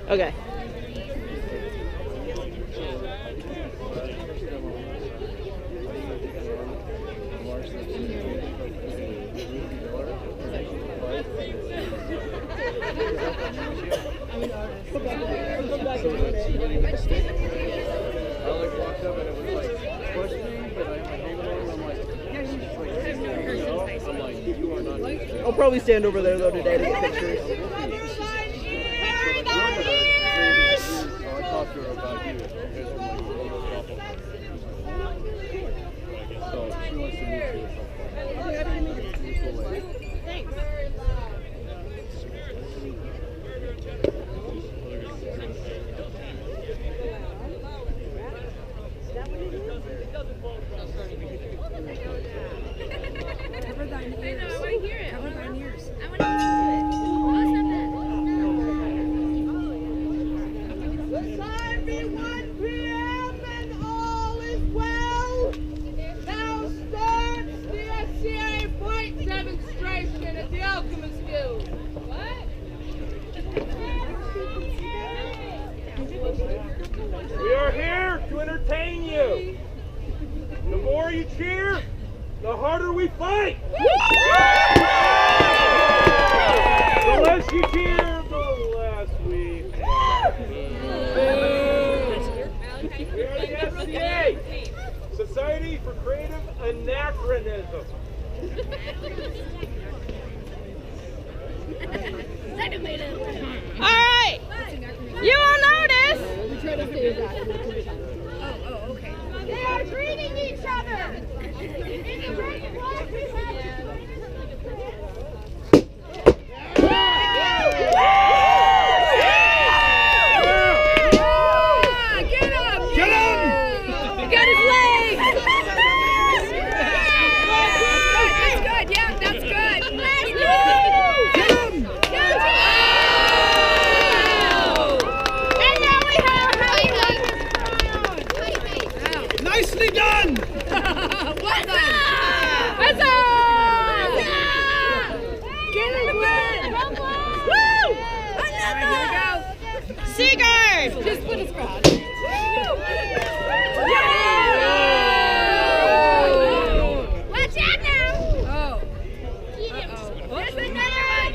Okay. I'll probably stand over there though today to get pictures. We are here to entertain you. The more you cheer, the harder we fight. The less you cheer, the less we fight. We are the SCA, Society for Creative Anachronism. All right. You all notice. Oh, okay. They are greeting each other. Nicely done! Well done! Get it, Glenn! Woo! Another! Seagard! Just put a scratch. Watch out now! Oh. There's another one!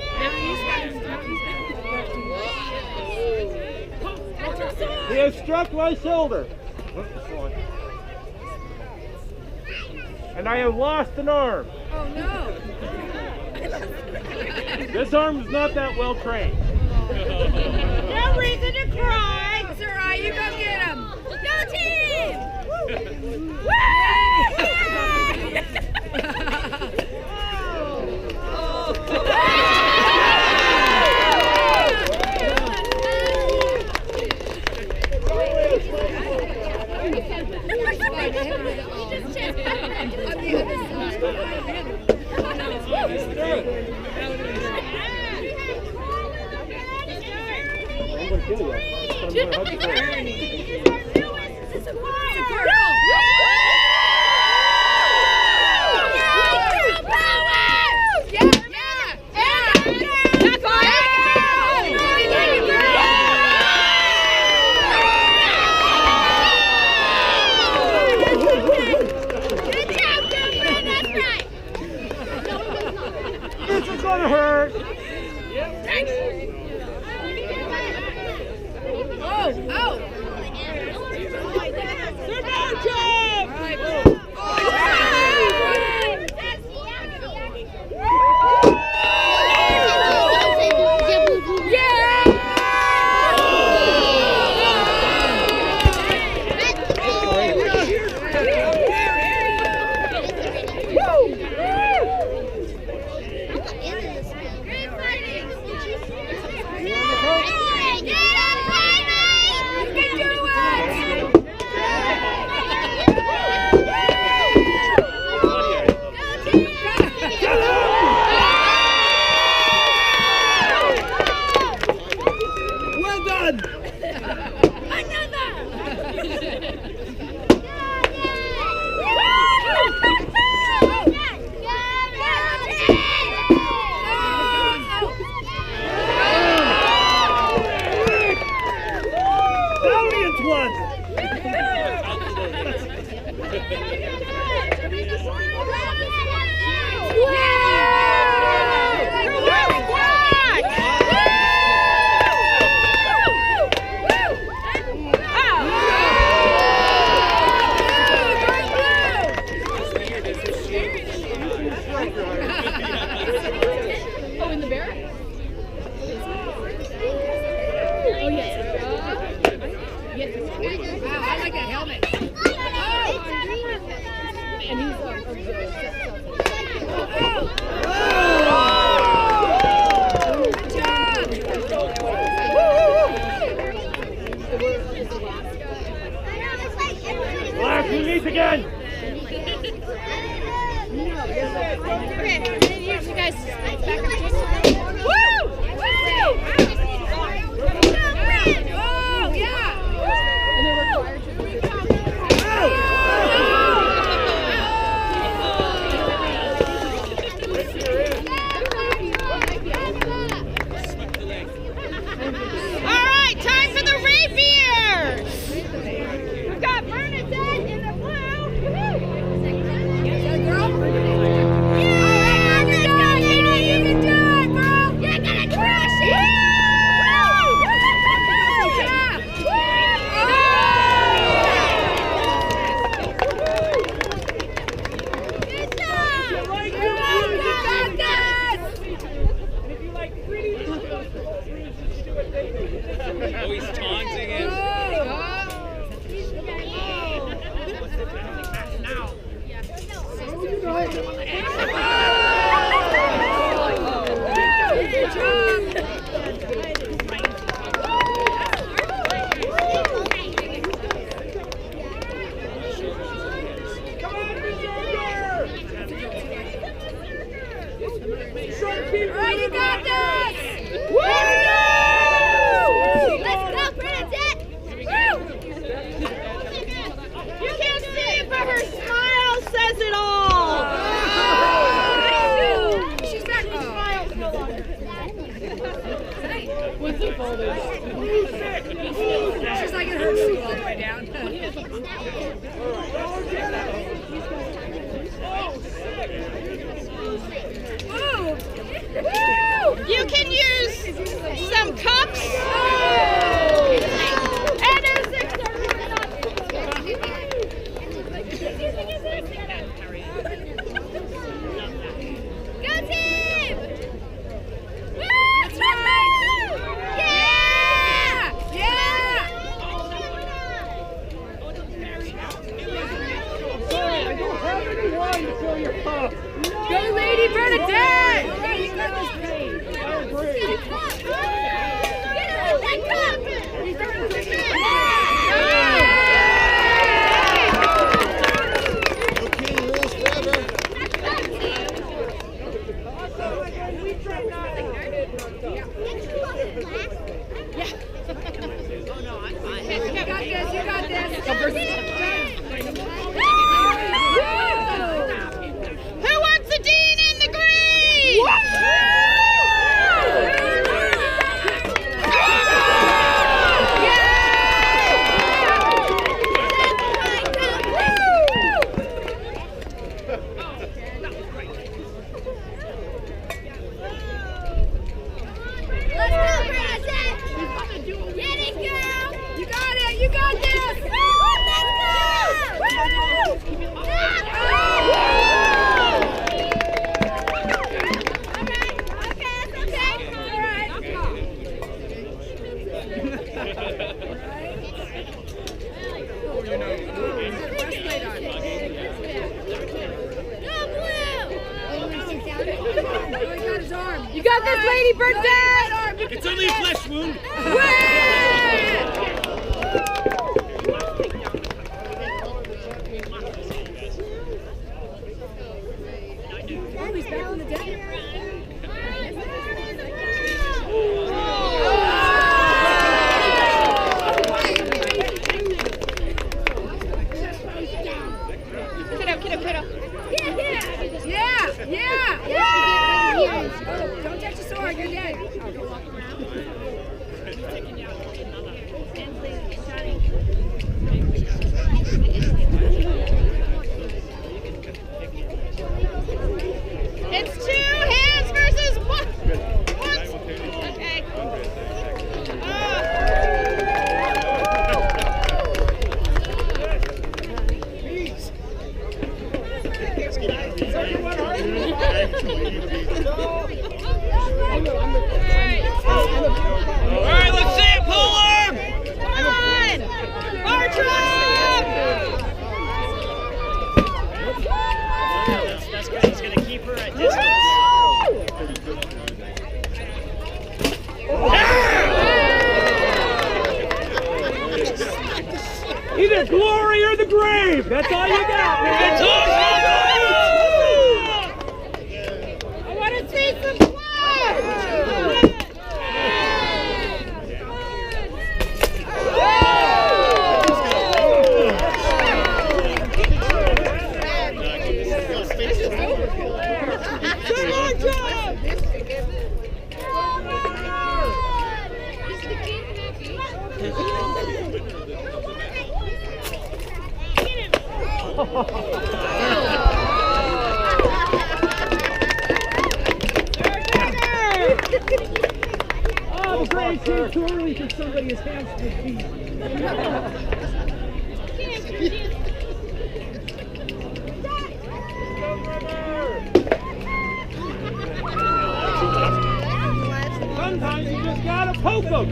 He has struck my shoulder. And I have lost an arm. Oh no! This arm is not that well trained. No reason to cry! It's alright, you go get him! Go team! Woo! This is gonna hurt. Oh! He's taunting him. You got this! Woo! Let's go, Bernadette! Woo! You can't see it, but her smile says it all! She's back. She's like, it hurts to go all the way down. You can use some cups. And there's Go team! Woo! Yeah! Yeah! Go, Lady Bernadette! You got this. Who wants the Dean in the green? You got this! Let's go! You got this, Lady Bernadette! It's only a flesh wound. Oh, he's back on the deck. Kiddo. Yeah! Don't touch the sword, you're dead. It's 2 hands versus 1. Okay. Alright, let's see it, Polar! Come on! Bartram! That's good. He's going to keep her at distance. Either glory or the grave. That's all you got, man. It's all I want to see some blood! Oh, the grave seems too early for somebody's hands to be. Sometimes you just gotta poke them.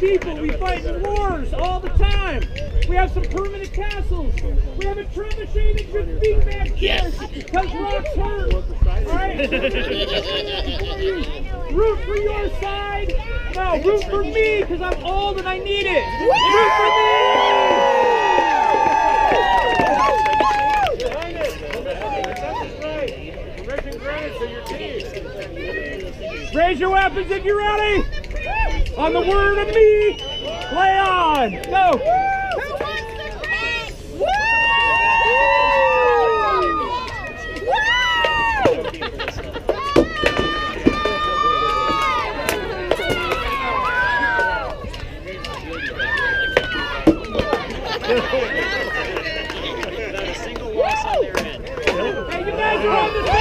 people. We fight in wars all the time. We have some permanent castles. We have a trebuchet that just beat back here because Rock's hurt. All right? Root for your side. No, root for me because I'm old and I need it. Root for me. Raise your weapons if you're ready. On the word of me, play on. Go. Who wants the cake? Woo! Not a single loss on their end. Hey, you guys are on the same.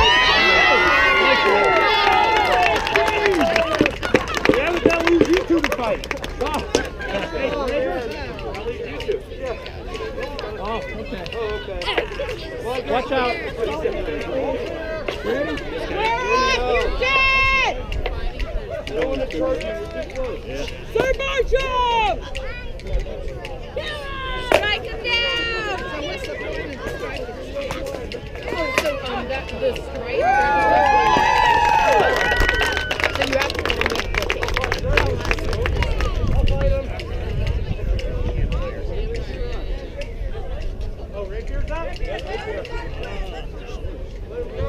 To the fight. Oh. Hey, I'll leave you two. Yeah. Oh, okay. Oh, okay. Watch out. Ready? You did! No one to charge you. Sir Marshall! Strike him down! That's the strike. So you have to remove the cake. Oh, Rapier's up? Yeah, Rapier. Let's go.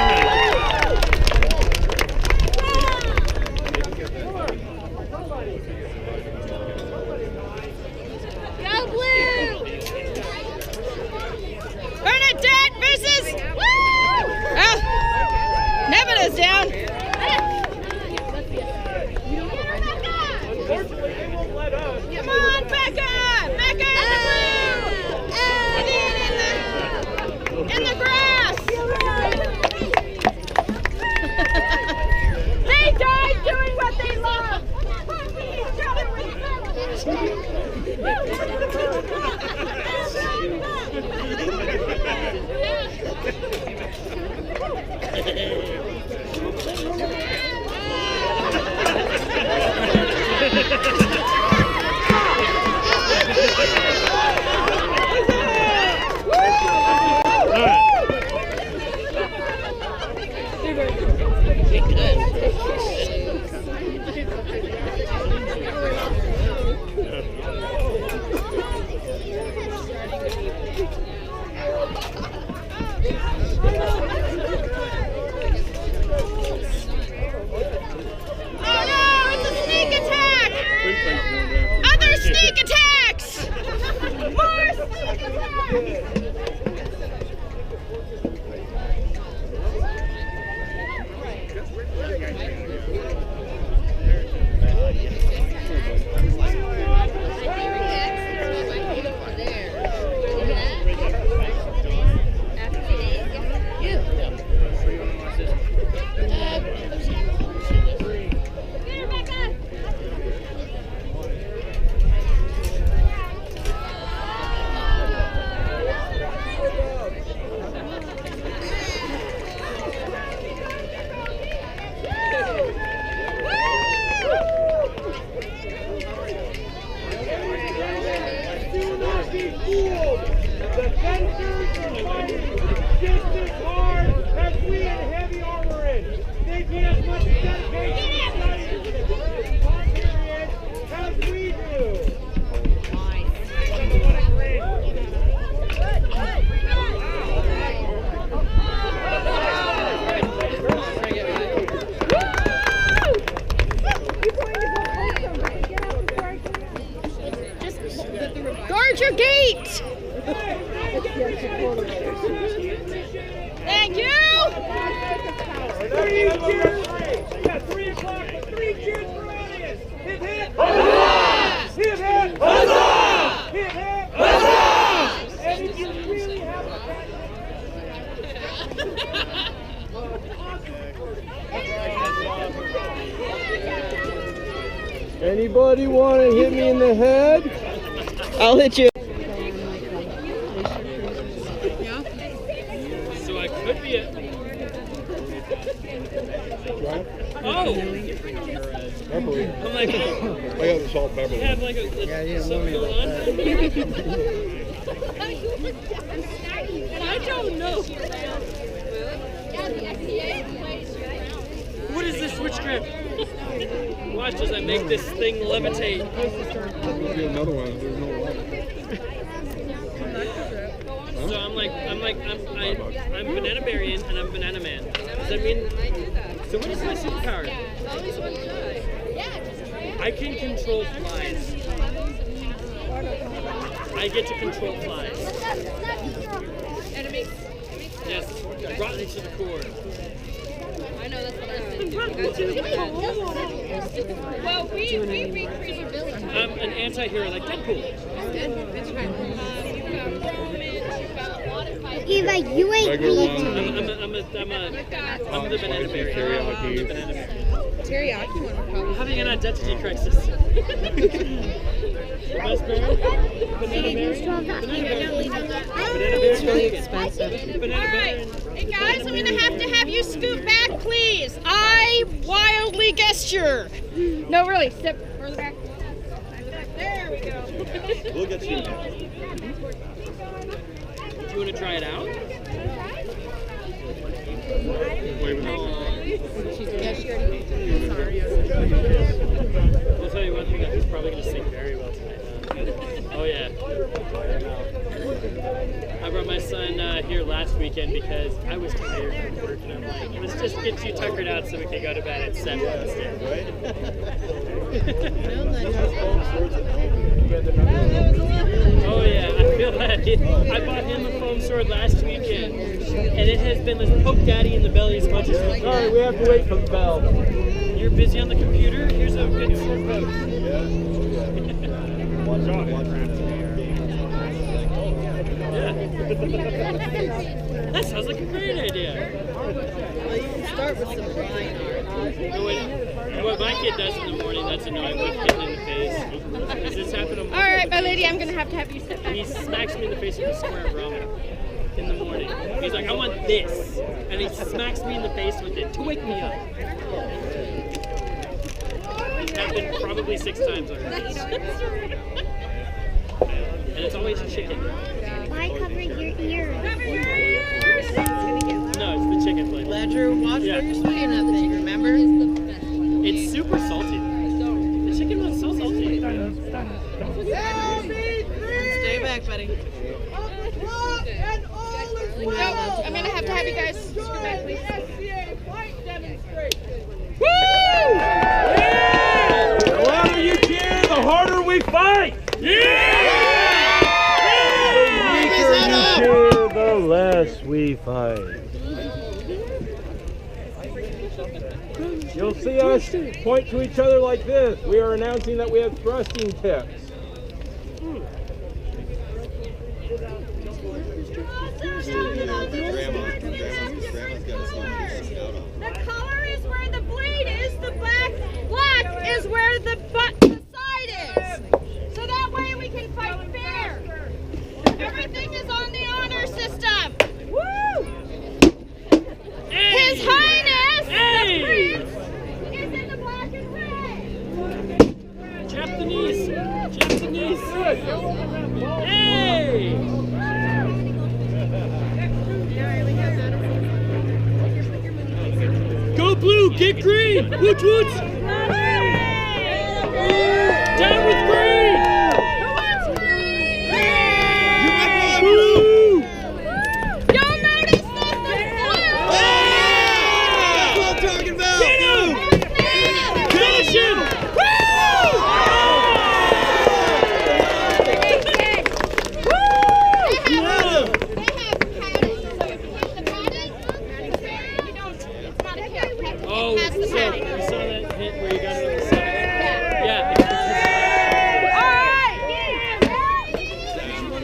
Oh! cheers. Yeah, 3 o'clock, but 3 cheers for audience. Hip hip. Huzzah! Hip hip. Huzzah! Hip hip. Huzzah! And if you really have a Anybody want to hit me in the head? I'll hit you. So I could be a... Oh! I'm like, I got the salt and pepper. you have like something going on? I don't know. What is this switch grip? Watch as I make this thing levitate. There'll be another one. There's no water. So I'm banana berryan and I'm banana man. Does that mean? So what is my superpower? I can control flies. I get to control flies. Yes, rotten to the core. I know that's what I said. Well, we recreated Billy. I'm an anti-hero like Deadpool. Eva, you ain't Regular me one. I'm the banana berry. Teriyaki. Teriyaki one would probably. Having an identity crisis. Best berry? Banana berry? Banana berry. It's really expensive. Banana berry. Hey guys, I'm gonna have to have you scoot back, please. I wildly gesture. No, really, step further back. There we go. We'll get you. Do you want to try it out? I'll tell you one thing that he's probably going to sing very well tonight. Oh yeah. I brought my son here last weekend because I was tired from work and I'm like, let's just get you tuckered out so we can go to bed at 7 instead, right? Oh yeah, I feel that. I bought him a foam sword last weekend and it has been, let's poke daddy in the belly as much as we can. Sorry, we have to wait for the bell. You're busy on the computer? Here's a good sword poke. Yeah. That sounds like a great idea. Well, you can start with some line art. What my kid does in the morning, that's annoying, but hitting in the face. Does this happen on All right, my lady, I'm gonna have to have you sit back. He smacks me in the face with a square of ramen in the morning. He's like, I want this. And he smacks me in the face with it to wake me up. It's happened probably 6 times already. And it's always chicken. Why cover your ears? No, it's the chicken flavor. Ledger, watch Yeah. where you're swinging that thing, remember? It's super salty. The chicken one's so salty. Stay back, buddy. No, I'm gonna have to have you guys scoot back, please. SCA fight demonstration. The louder you cheer, the harder we fight. The less we fight. You'll see us point to each other like this. We are announcing that we have thrusting tips. The color is where the blade is, the black is where the side is. So that way we can fight fair. Everything is on the honor system. Woo! His Highness, the Prince, is in the black and red. Japanese. Hey! Go blue, get green! Woots woots! Down with green! Blue! You'll notice that the That's what I'm talking about! Get him! Finish him! Patty. You saw that hit where you got it on the side? Yeah.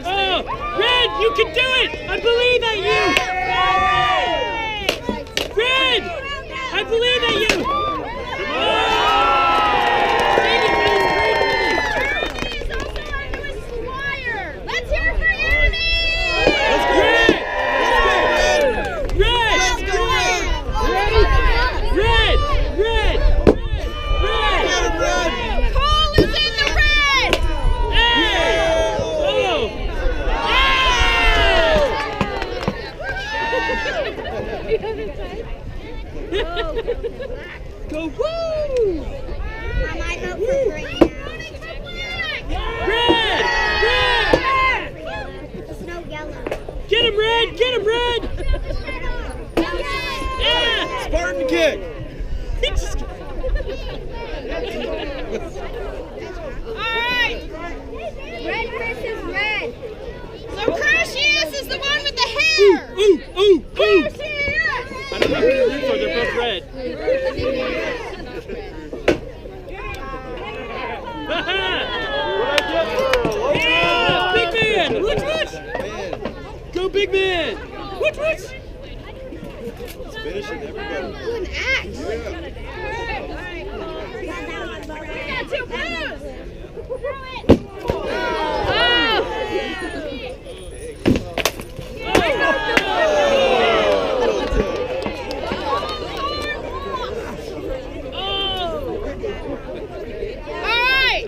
Oh, Red, you can do it! I believe at you! Red! I believe at you! Let's hear it for Annie! Let's go! Red! Red! Red! Cole is in the red! Hey! Oh! Go woo! I might vote for green now. Red! There's no yellow. Get him, Red! Get him, Red! Yeah! Spartan kick. He just... Alright! Red versus red. So Crucius is the one with the hair! Ooh! Crucius! I don't know who to root for, they're both red. Yeah! Big man! Whoosh, whoosh! Go big man! Whoosh, whoosh! It's finishing everybody. Ooh, an axe. We got two blues! Alright!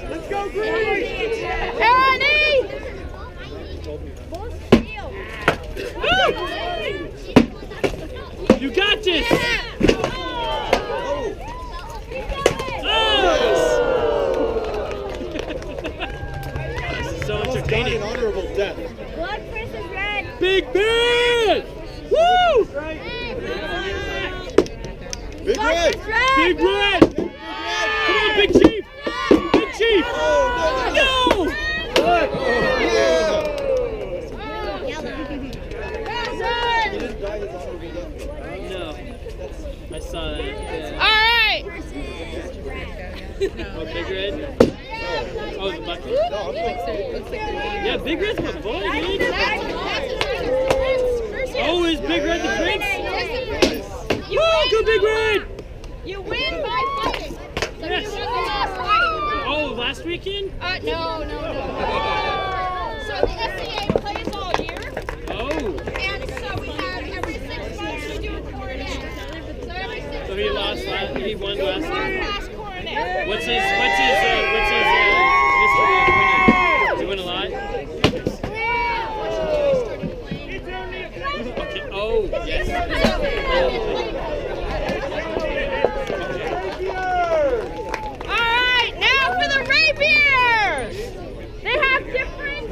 Let's go, green! Annie! You got this! This is so Almost died entertaining. an honorable death. Blood versus red. Big man! Woo! Big red. Big red! Come on, Big Chief! Big Chief! Oh, No! yeah. Yellow. He didn't die his honorable death. No. I saw that. Yeah. Alright! Oh, Big Red? Oh, the bucket? Yeah, Big Red's my boy, dude. Oh, is Big Red the prince? Woo, go Big Red! You win by fighting! So Yes. you won the last fight! Oh, last weekend? No. So the SCA plays all year, Oh. and so we have every 6 months we do a coronet. So every 6 So he lost last, he won last months, time. last coronet. What's his history of winning? Does he win a lot? Okay. Oh, yes. Alright, now for the rapiers! They have different...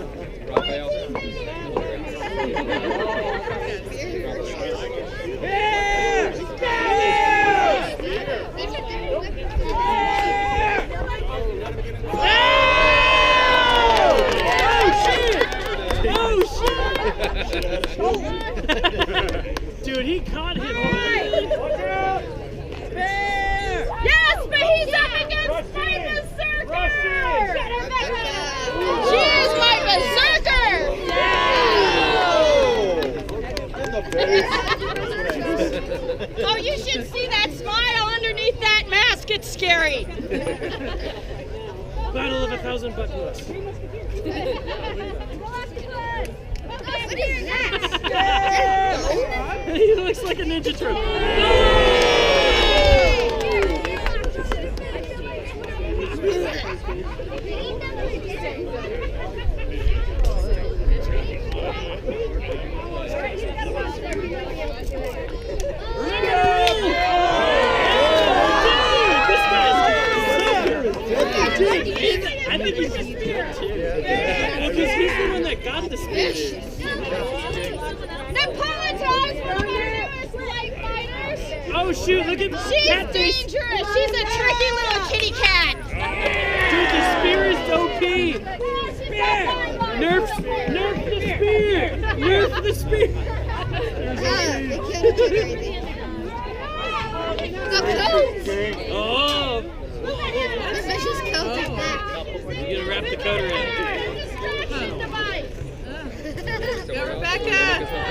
Dude, he caught him. Yes, but he's up against my berserker! She is my berserker! In the face. Oh, you should see that smile underneath that mask. It's scary. Battle of 1,000 buttons. He looks like a Ninja Turtle. I think he's the spirit too. Because he's the one that got the spirit. Napolitans for our newest light fighters. Oh shoot, look at She's dangerous. She's a tricky little kitty cat. Dude, the spear is OP. Nerf the spear. Nerf the spear. Oh! The fish's coat is back. You gotta wrap the coat around. Distraction device. Go, Rebecca.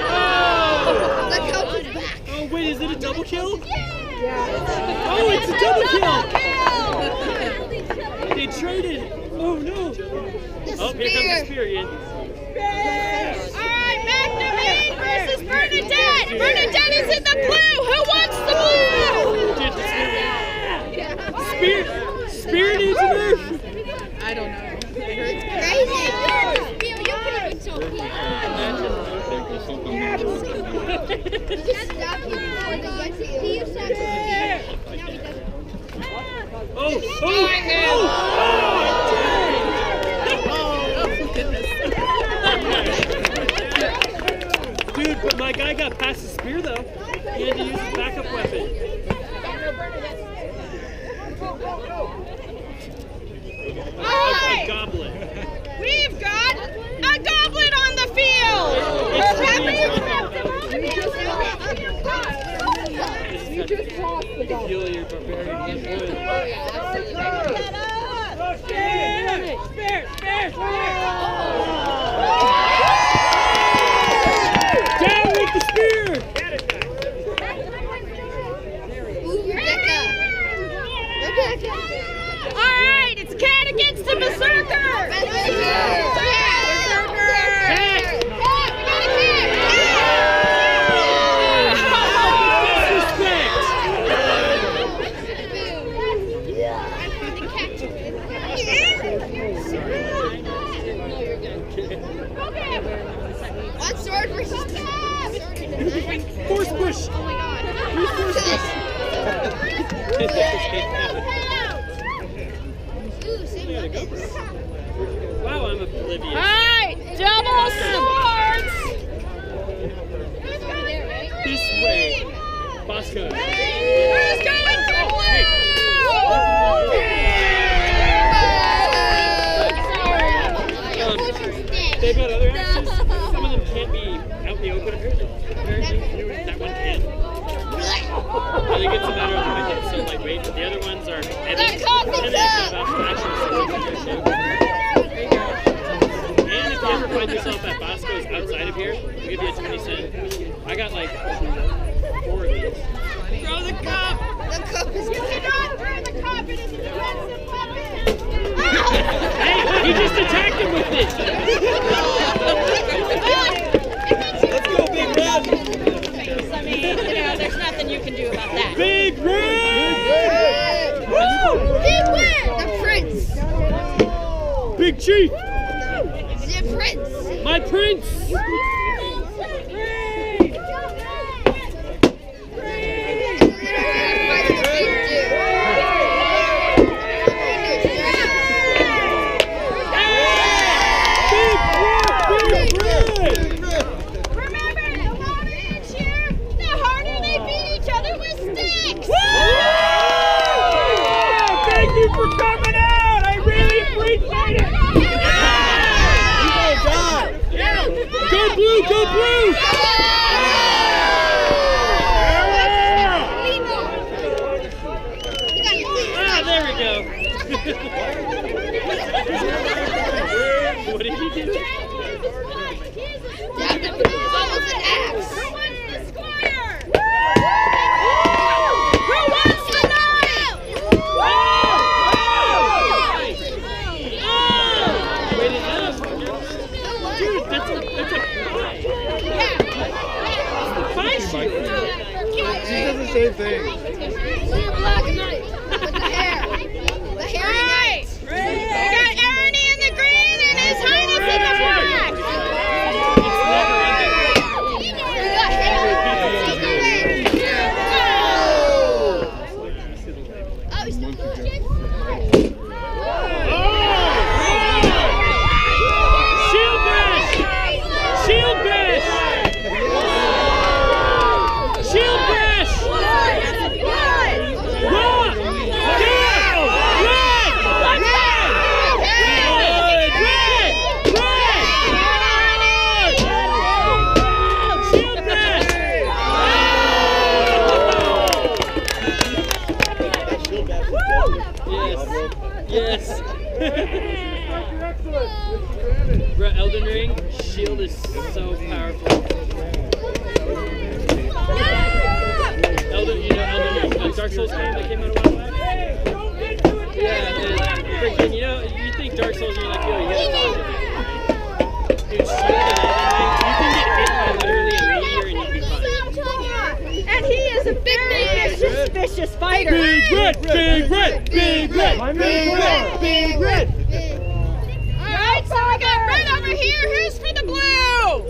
Oh! The coat is back. Oh, wait, is it a double kill? Yeah. Oh, it's a double Kill. kill! They traded. Oh, no. Oh, here comes the spear again. All right, McNamee versus Bernadette. Bernadette is in the blue. Who wants the blue? Spear! Spear needs a move! I don't know. It's crazy. You could have been so cool. Oh! Oh! Dude, but my guy got past the spear though. He had to use his backup weapon. A goblet. We've got a goblet on the field. You just tossed the goblet. Your barbarian wood. Down with the spear! Ooh, Rebecca. All right, it's cat against the berserker. One sword versus two. Force push! Oh my god. Ooh, same weapons. Wow, I'm oblivious. All right, double swords. This way. Bosco. Who's going for blue? They've got other axes. Some of them can't be out in the open. Apparently, that one can. I think it's a matter of the wind that's so lightweight, but the other ones are heavy. And they kind of have actually too. And if you ever find yourself at Bosco's outside of here, we'll give you a 20-cent. I got like 4 of these. Throw the cup! The cup is You cannot throw the cup. It is a defensive weapon. Hey, he just attacked him with it! Let's go, Big Red! I mean, there's nothing you can do about that. Big Red! Woo! Big Red! The prince! Big Chief! The prince! My prince! For coming out! I really appreciate it! Go blue! Go blue! Ah, there we go. What did he do? Almost an axe! Who wants the squire? Who wants the knife? Wait, is that a... Dude, that's a pie. Pie shield. She does the same thing. Black knight with the hair. The hairy knight. We got Ernie in the green and his highness in the black. Shield bash! Shield bash! Shield bash! Raw! Yes. Bro, Elden Ring, shield is so powerful. Elden Ring, Dark Souls game that came out a while back? Yeah, freaking, you think Dark Souls, you're like, yo, you gotta dodge it. Dude, shield in Elden Ring, you can get hit by literally a meteor and you'd be fine. And he is a very vicious fighter. Big red, big red, big red, big red, big red. Alright, so we got red over here. Who's for the blue?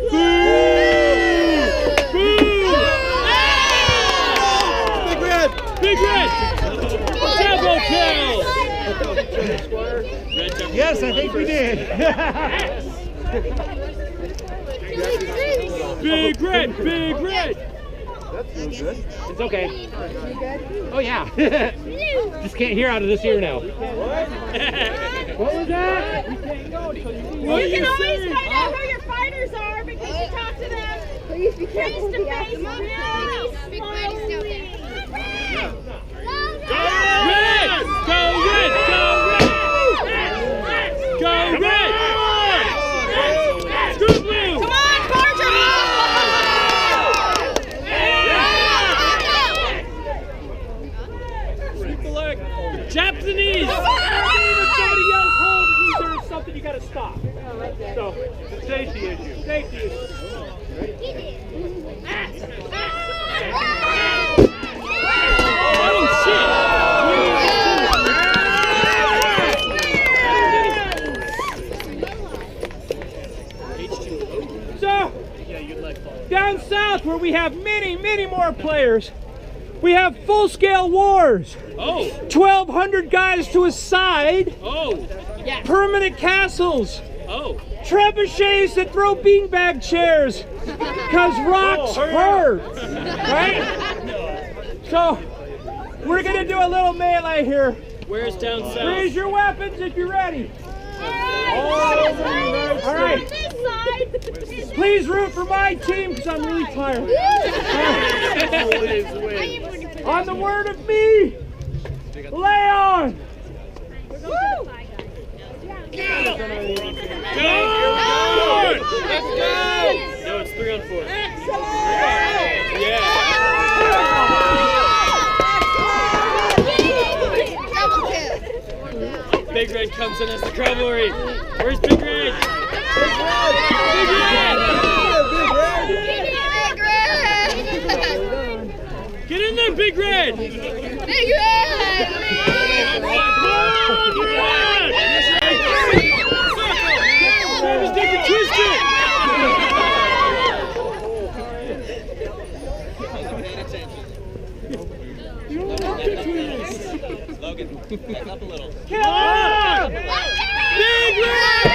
Big red, big red. Double kill. Yes, I think we did. Big red, big red. It's okay. Oh yeah. Just can't hear out of this ear now. What was that? You can always find out who your fighters are because you talk to them face to face really slowly. Red! Go red! Go red! Go red! Screw blue! Come on, Parker! Japanese! If somebody yells hold, it means there's something you gotta stop. So, it's a safety issue. Safety issue. Oh shit! So, down south where we have many more players, we have full-scale wars. Oh! 1,200 guys to a side. Oh! Permanent castles. Oh! Trebuchets that throw beanbag chairs because rocks hurt. Right? So, we're going to do a little melee here. Where's down south? Raise your weapons if you're ready. All right. Please root for my team because I'm really tired. On the word of me, Leon! Go! Let's go! No, it's 3 on 4. Yeah! Big Red comes in as the cavalry. Where's Big Red? Big Red! Get in there, Big Red! Big Red! Stick and twist it! Logan, back up a little. Kill him! Big Red!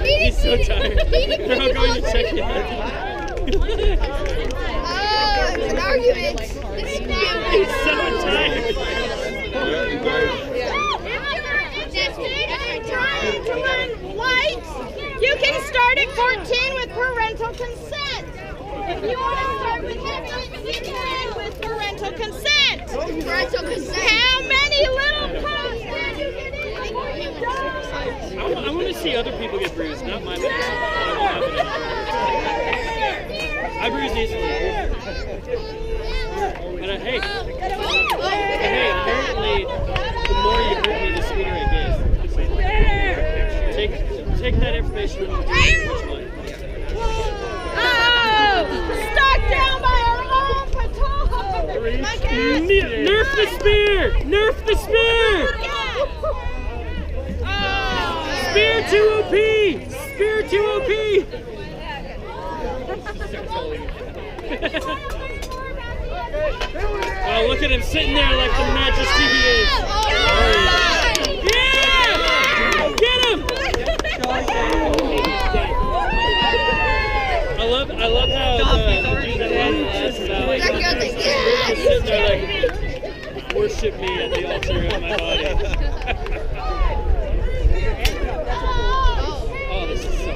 He's so tired. They're all going to check it out. Oh, it's an argument. He's so tired. If you're interested in trying to learn white, you can start at 14 with parental consent. If you want to start with 16 with parental consent. Parental consent. How many little pumps can you get in before you die? I want to see other people get bruised, not my bruise. I bruise easily. But hey, apparently the more you hurt me, the sweeter it gets. Take that information and do it. Nerf the spear! Nerf the spear! Spear 2 OP! Spear 2 OP! Oh, look at him sitting there like the majesty he is. Yeah! Get him! I love how the dude that had sitting there like, worship me at the altar of my body. Oh, this is so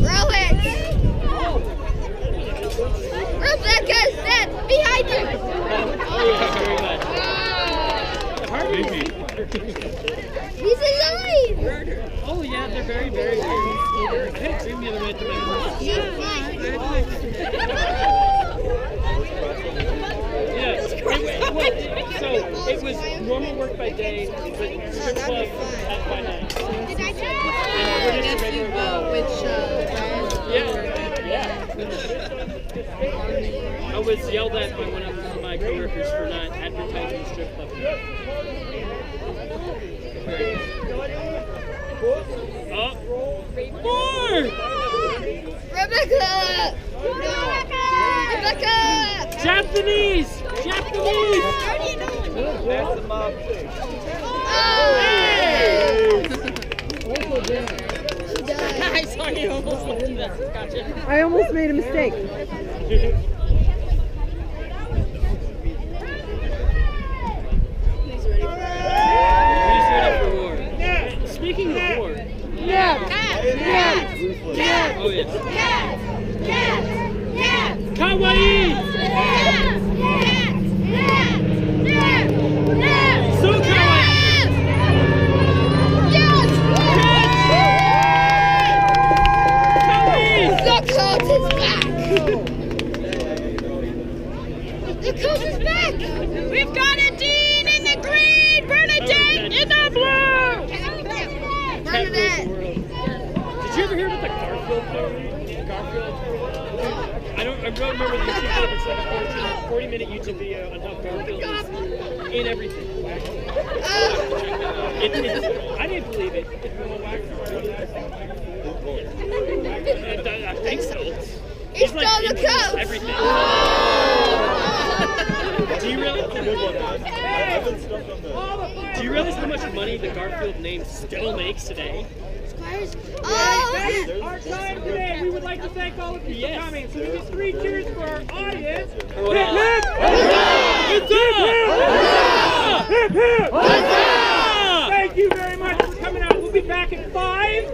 Roll it! Rebecca's dead! Behind you! He's alive! Oh yeah, they're very, very weird. Hey, bring me the way to my so it was normal work by day, but strip club by night. Did I guess you which I was yelled at by one of my coworkers for not advertising strip club. Oh, more! Rebecca! Rebecca! Japanese! Japanese! That's the mob. I saw you almost looking at that. Gotcha. I almost made a mistake. He's ready for war. Speaking of war. Yeah. Oh yes. Kawaii! So kawaii! Kawaii! The cult is back! The cult is back! We've got a Dean in the green, Bernadette in the blue. Bernadette! Did you ever hear about the Garfield theory? Garfield? I don't remember the YouTube clip. It's like a 40-minute YouTube video on how Garfield is in everything. I didn't believe it. I think so. He's like still the into cult! everything. Do you realize how much money the Garfield name still makes today? That is our time today. We would like to thank all of you for coming. So we get 3 cheers for our audience. Hip, hip! Thank you very much for coming out. We'll be back at 5.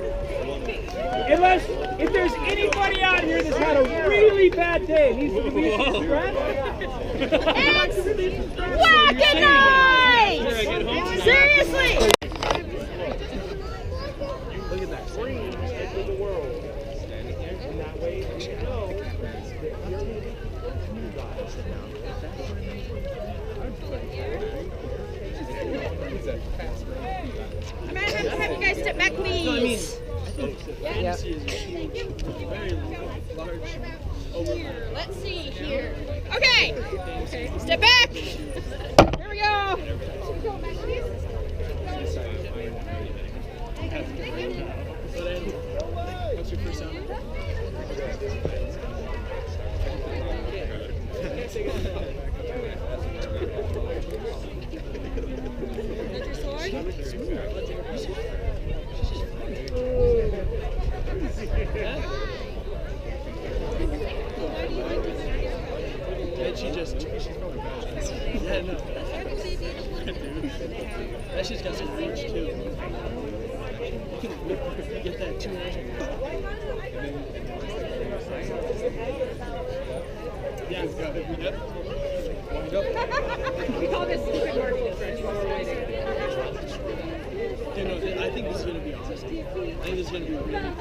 Unless, if there's anybody out here that's had a really bad day, needs to release some stress. It's wacky night! Seriously! Look at that. Free to the world. Standing here. And that way you know that you're you guys. I'm gonna have to have you guys step back, please. Yeah. Here, let's see here. Okay, step back. Here we go. What's your first sound? And she's probably bad. Yeah, no. That shit's got some reach too. You can get that 2 inch. Yeah, got it. Yep. We call this secret marketing French. Yeah, no, I think this is going to be awesome. I think this is going to be really fun.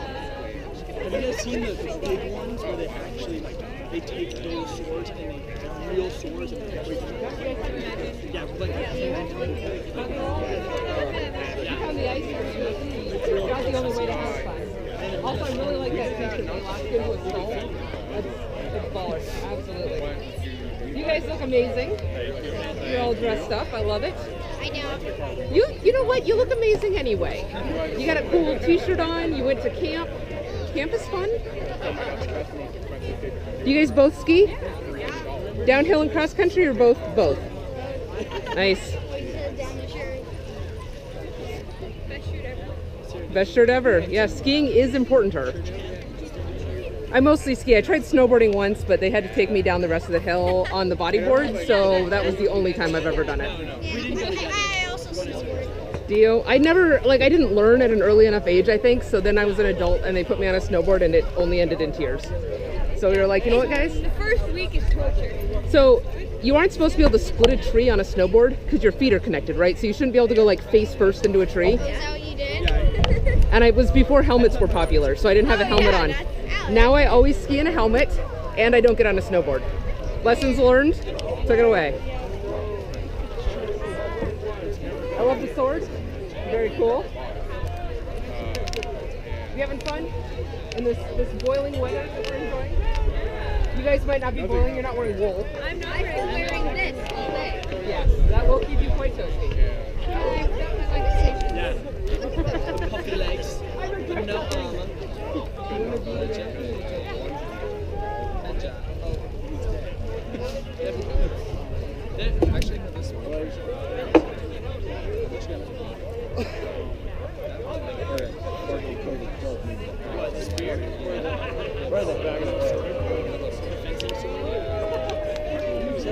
Have you guys seen the big ones where they actually, like, they take those swords and they real swords and they break them? Yeah, like, On the ice. That's the only way to have fun. Also, I really like that feature. They lock into a skull. It's baller. Absolutely. You guys look amazing. You're all dressed up. I love it. I know. You know what? You look amazing anyway. You got a cool t-shirt on. You went to camp. Camp is fun. Do you guys both ski? Downhill and cross country or both? Both. Nice. Best shirt ever. Yeah, skiing is important to her. I mostly ski. I tried snowboarding once, but they had to take me down the rest of the hill on the bodyboard, so that was the only time I've ever done it. I also snowboard. Do you? I never, like, I didn't learn at an early enough age, I think, so then I was an adult and they put me on a snowboard and it only ended in tears. So we were like, you know what, guys? The first week is torture. So you aren't supposed to be able to split a tree on a snowboard because your feet are connected, right? So you shouldn't be able to go like face first into a tree. Is that what you did? And it was before helmets were popular, so I didn't have a helmet on. Now I always ski in a helmet and I don't get on a snowboard. Lessons learned, took it away. I love the sword, very cool. You having fun in this boiling weather that we're enjoying? You guys might not be boiling, you're not wearing wool. I'm not wearing this all day. Yes, that will keep you quite toasty. Yeah. Puffy legs. No armor. Actually, no, this one.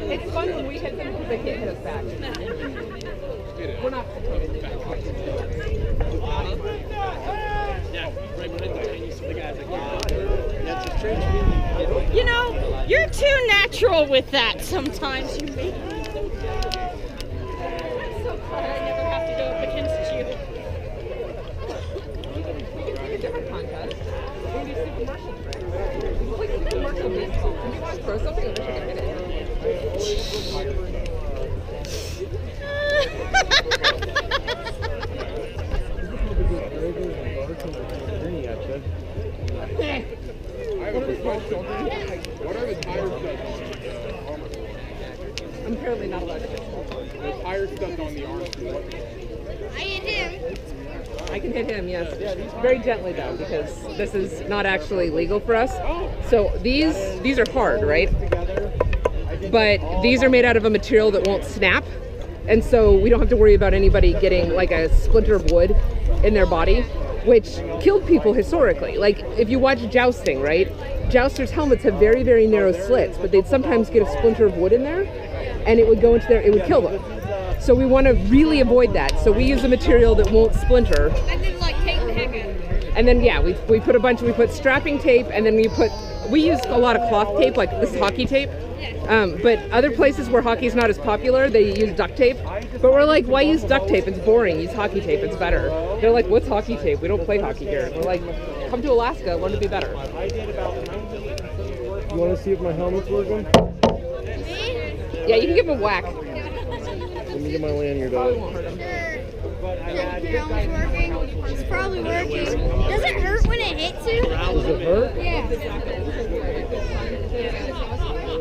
It's fun when we hit them because they can't hit us back. We're not. Yeah, right behind the tiniest of the guys. That's a strange feeling. You know, you're too natural with that sometimes. You make me so glad I never have to go up against you. We can take a different contest. We can do Super Martial tricks. We can play Super Martial baseball. Can you guys throw something? I wish I could hit it. What are the tire studs on the armor? I'm apparently not allowed to hit him. The tire studs on the armor. I hit him. I can hit him, yes. Very gently though, because this is not actually legal for us. So these are hard, right? But these are made out of a material that won't snap. And so we don't have to worry about anybody getting like a splinter of wood in their body, which killed people historically. Like if you watch jousting, right? Jousters' helmets have very, very narrow slits, but they'd sometimes get a splinter of wood in there and it would go into there, it would kill them. So we want to really avoid that. So we use a material that won't splinter. And then like tape the heck out of it. And then yeah, we put strapping tape, and then we use a lot of cloth tape, like this hockey tape. But other places where hockey's not as popular, they use duct tape. But we're like, why use duct tape? It's boring. Use hockey tape. It's better. They're like, what's hockey tape? We don't play hockey here. We're like, come to Alaska, learn to be better. You want to see if my helmet's working? Yeah, you can give him a whack. Let me get my lanyard Probably on. won't hurt him. It's probably working. Does it hurt when it hits you? Does it hurt? Yeah.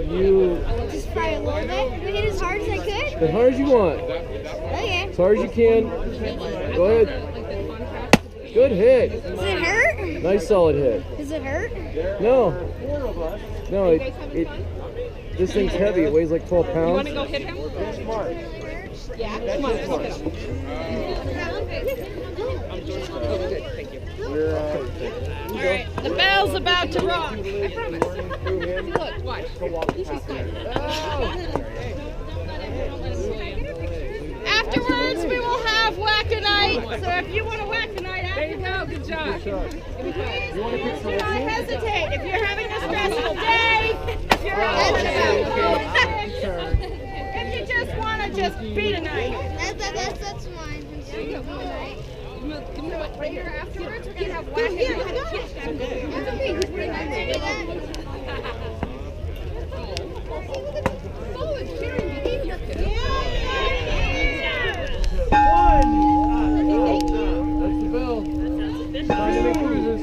You Just try a little bit. Hit as hard as I could. as hard as you want. Okay. As hard as you can. Go ahead. Good hit. Does it hurt? Nice solid hit. Does it hurt? No. No, this thing's heavy. It weighs like 12 You want pounds. to go hit him? Yeah, come on, let's go hit him. Oh, good, thank you. All right, the bell's about to rock. I promise. See, look, watch. He's fine. Oh. Afterwards, we will have whack-a-night. So if you want to whack-a-night There you go, good job. please do not hesitate. If you're having a stressful day, if you're if you just want to just beat a night. That's mine. There you go. Give me what, right here afterwards. We're going to have whack Here, I got it. That's okay. He's pretty nice. Oh, it's sharing behavior. That's the bell. Time to make cruises.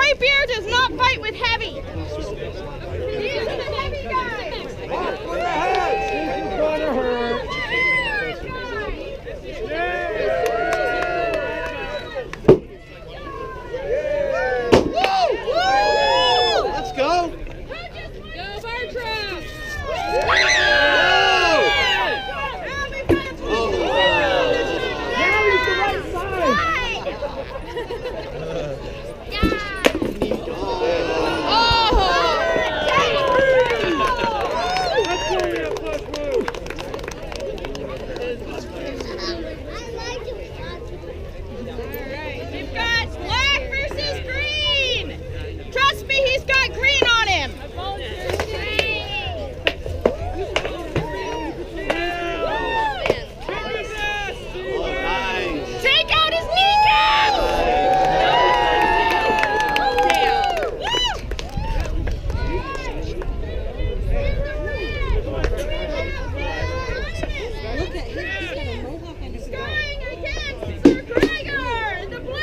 rapier does not fight with heavy. These are the heavy guys. This is gonna hurt. Let's go. Go, Bartram! Now he's the right side. That's only a push move. We've got black versus green. Trust me, he's got green on him. Take out his kneecaps! Look at him. He's got a mohawk on his head. Going against Sir Gregor, the blue!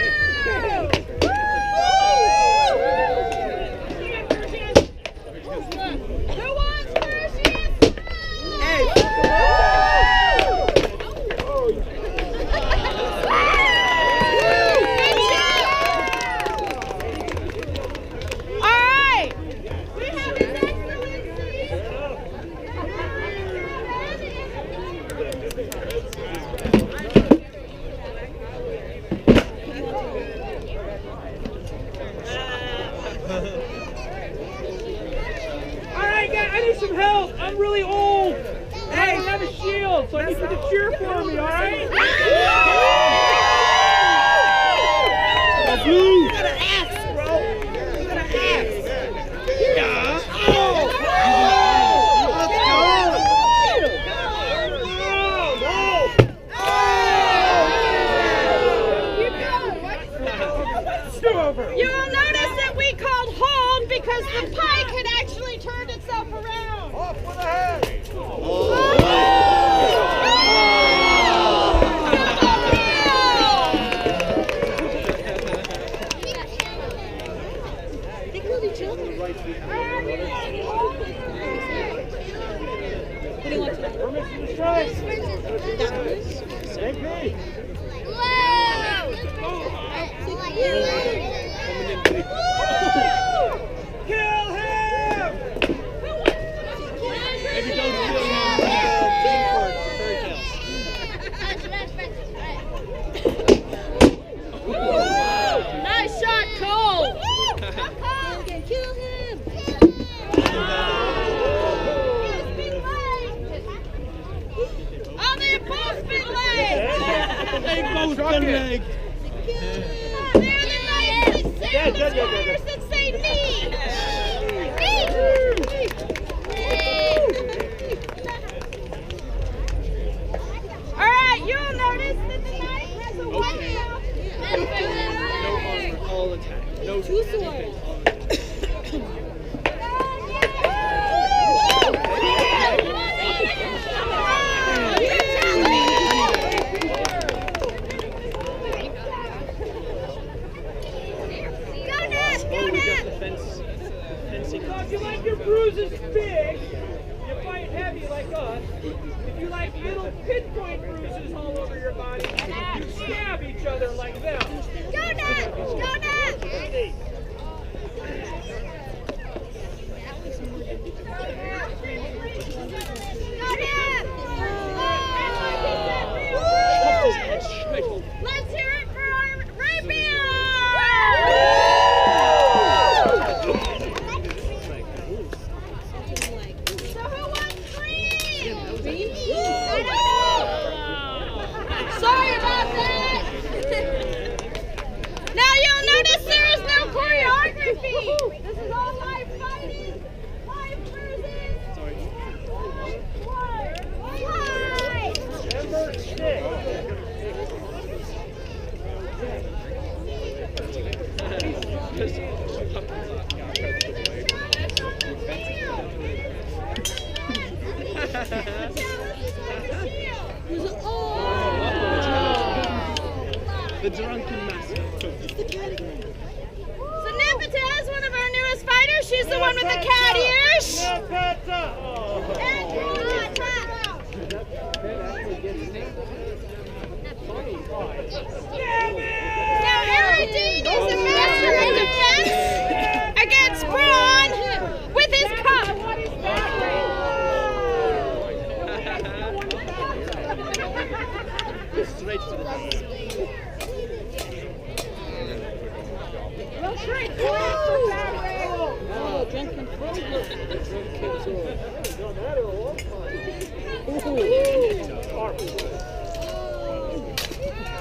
Who wants Tertius? Alright! We have His Excellency! Alright, guys, I need some help. I'm really old. I don't have a shield, so I need you to cheer for me, alright? You got an axe, bro. You got an axe. Yeah. You will notice that we called hold because the pike had actually turned itself around. Off with the head. They killed each other. What do you want to do? Permission to strike. Take me. Kill him! Maybe don't kill him. Team for fairy tales. Nice shot, Cole. Kill him. Oh, they both been legs. They both been leg. They're the nicest warriors that say me. All right, you'll notice that the knight has a white belt. No armor, all attack. No Two swords. If you like your bruises big, you fight heavy like us. If you like little pinpoint bruises all over your body, you stab each other like them. Go nuts! Go nuts! Let's hear it for our rapier! So who wants green? Sorry about that. Now you'll notice there is no choreography. This is all live fighting, live cruises. Number 6. The drunken master. It's the cat again. So Nepeta is one of our newest fighters. She's the one with the cat ears. And now Harry Dean is the master of defense against Braun with his cup. Straight to the back.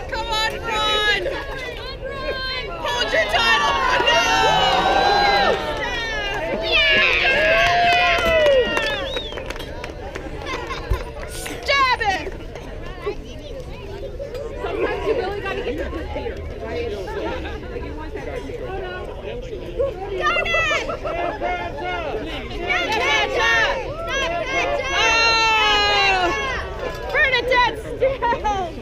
Come on, Braun! Hold your title, Braun! No! Stab it! Sometimes you really gotta get the good beer, right? Got it! Bernadette's still going!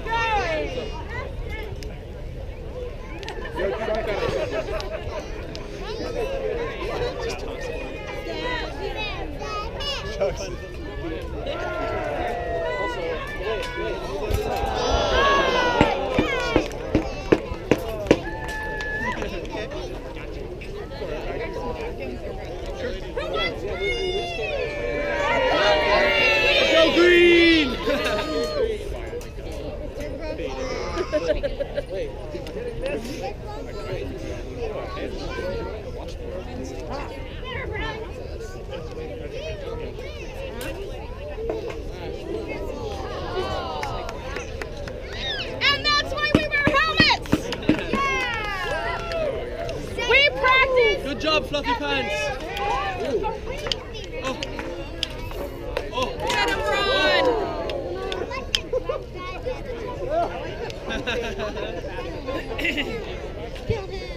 Go green! And that's why we wear helmets! We practice! Good job, Fluffy Pants! Oh. Oh. Get him, Braun! Kill him!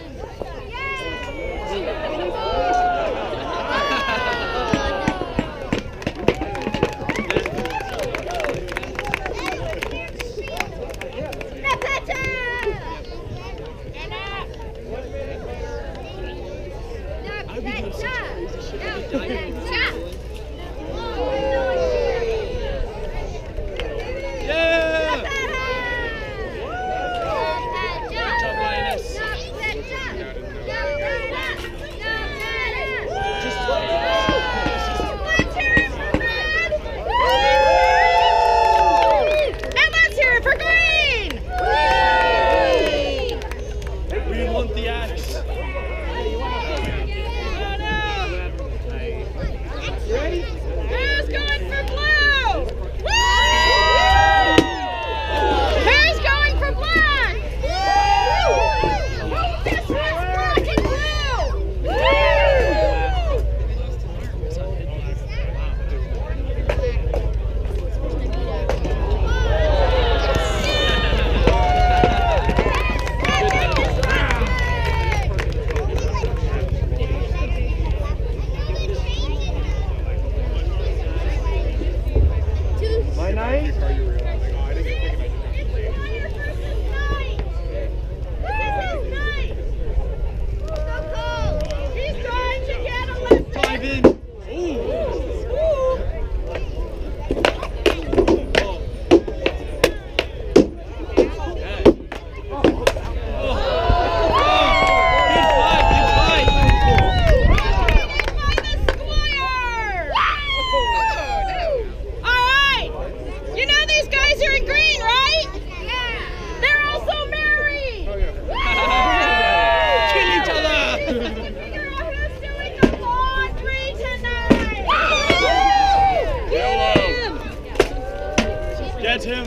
Get him!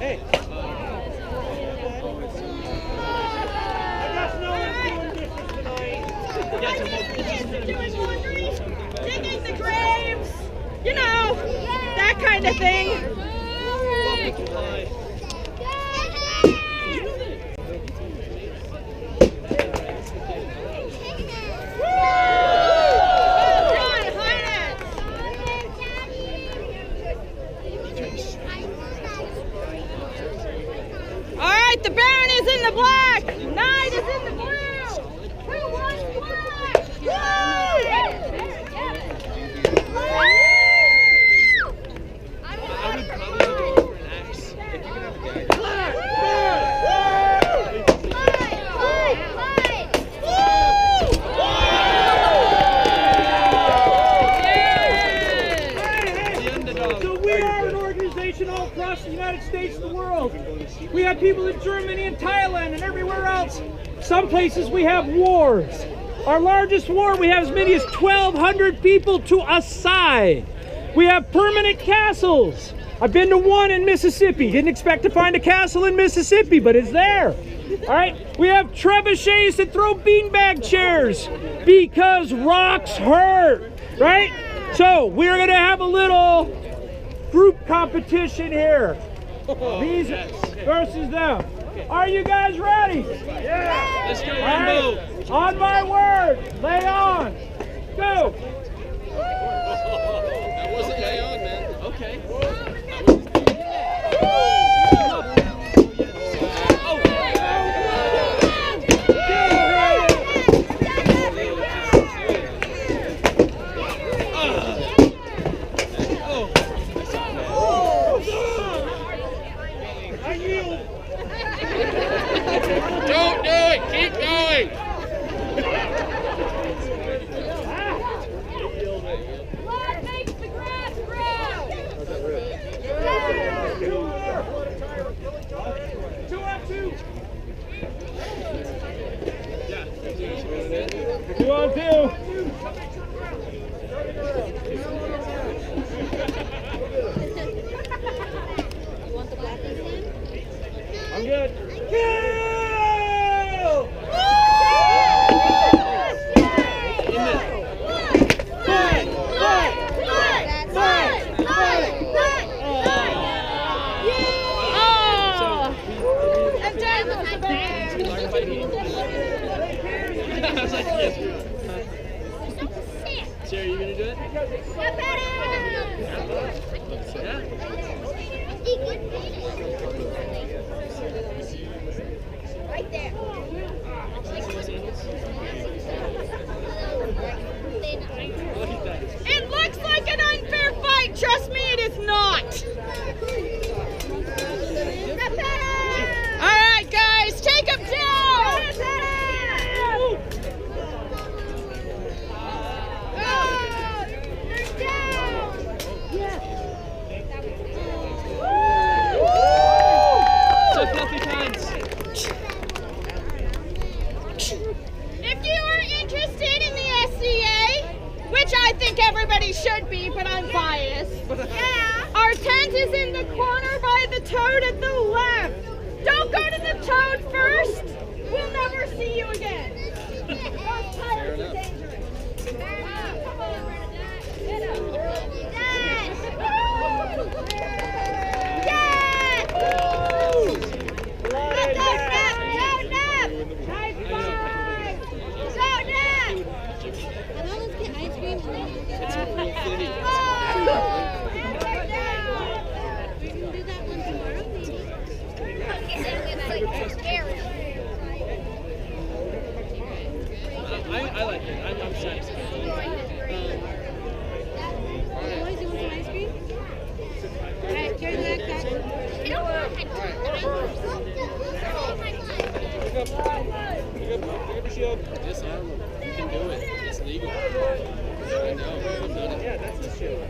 Hey. right, the Baron is in the black. Knight is in the blue. Who wants black? Woo! I would probably go for an axe. If you can have a gag. So we are an organization all across the United States and the world. We have people in Germany and Thailand and everywhere else. Some places we have wars. Our largest war, we have as many as 1,200 people to a side. We have permanent castles. I've been to one in Mississippi. Didn't expect to find a castle in Mississippi, but it's there. All right, we have trebuchets that throw beanbag chairs because rocks hurt, right? So we're gonna have a little group competition here. These versus them. Are you guys ready? Yeah. Let's go, Rainbow. Right. On my word, lay on. Go. That wasn't lay on, man. Okay. Don't do it! Keep going! Blood makes the grass grow. 2 on 2. 2 on 2. You want the black one then? I'm good. Go! I was like, yes. Sarah, you gonna do it? Yeah. Right there. It looks like an unfair fight. Trust me, it is not. All right, guys, take them down. So fluffy pants. If you are interested in the SCA, which I think everybody should be, but I'm biased. Yeah. Our tent is in the corner by the toad at the left. Don't go to the toad first. We'll never see you again. Those tires are dangerous. Come on. Get up. Yes. Yes. I like it. I'm satisfied. Pick up your shield. This arm, you can do it. It's legal. I know. I've done it. Yeah, that's his shield.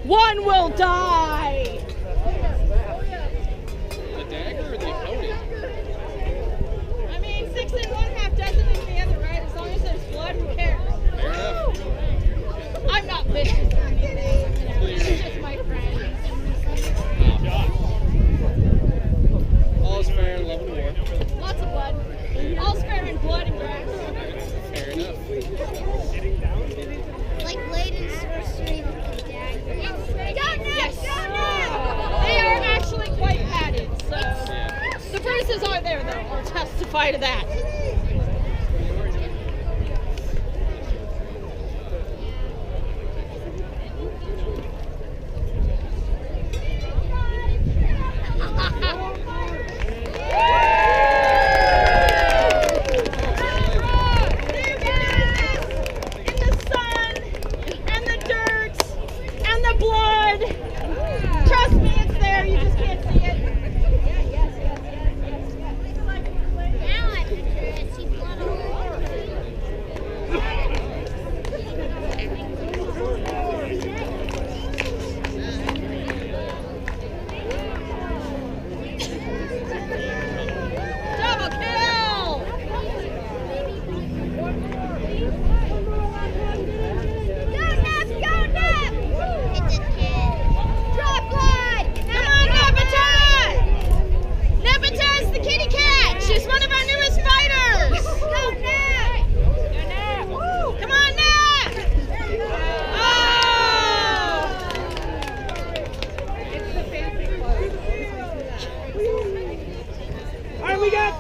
one will die. The dagger or the opponent? I mean, 6 in one, half dozen in the other, right? As long as there's blood, who cares? Fair enough. I'm not vicious or anything. It's just my friend. All's fair in love and war. Lots of blood. All's fair in blood and grass. Fair enough. Like blade and sorcery with the dagger. Yes. They are actually quite padded, so the bruises are there, though. I'll testify to that.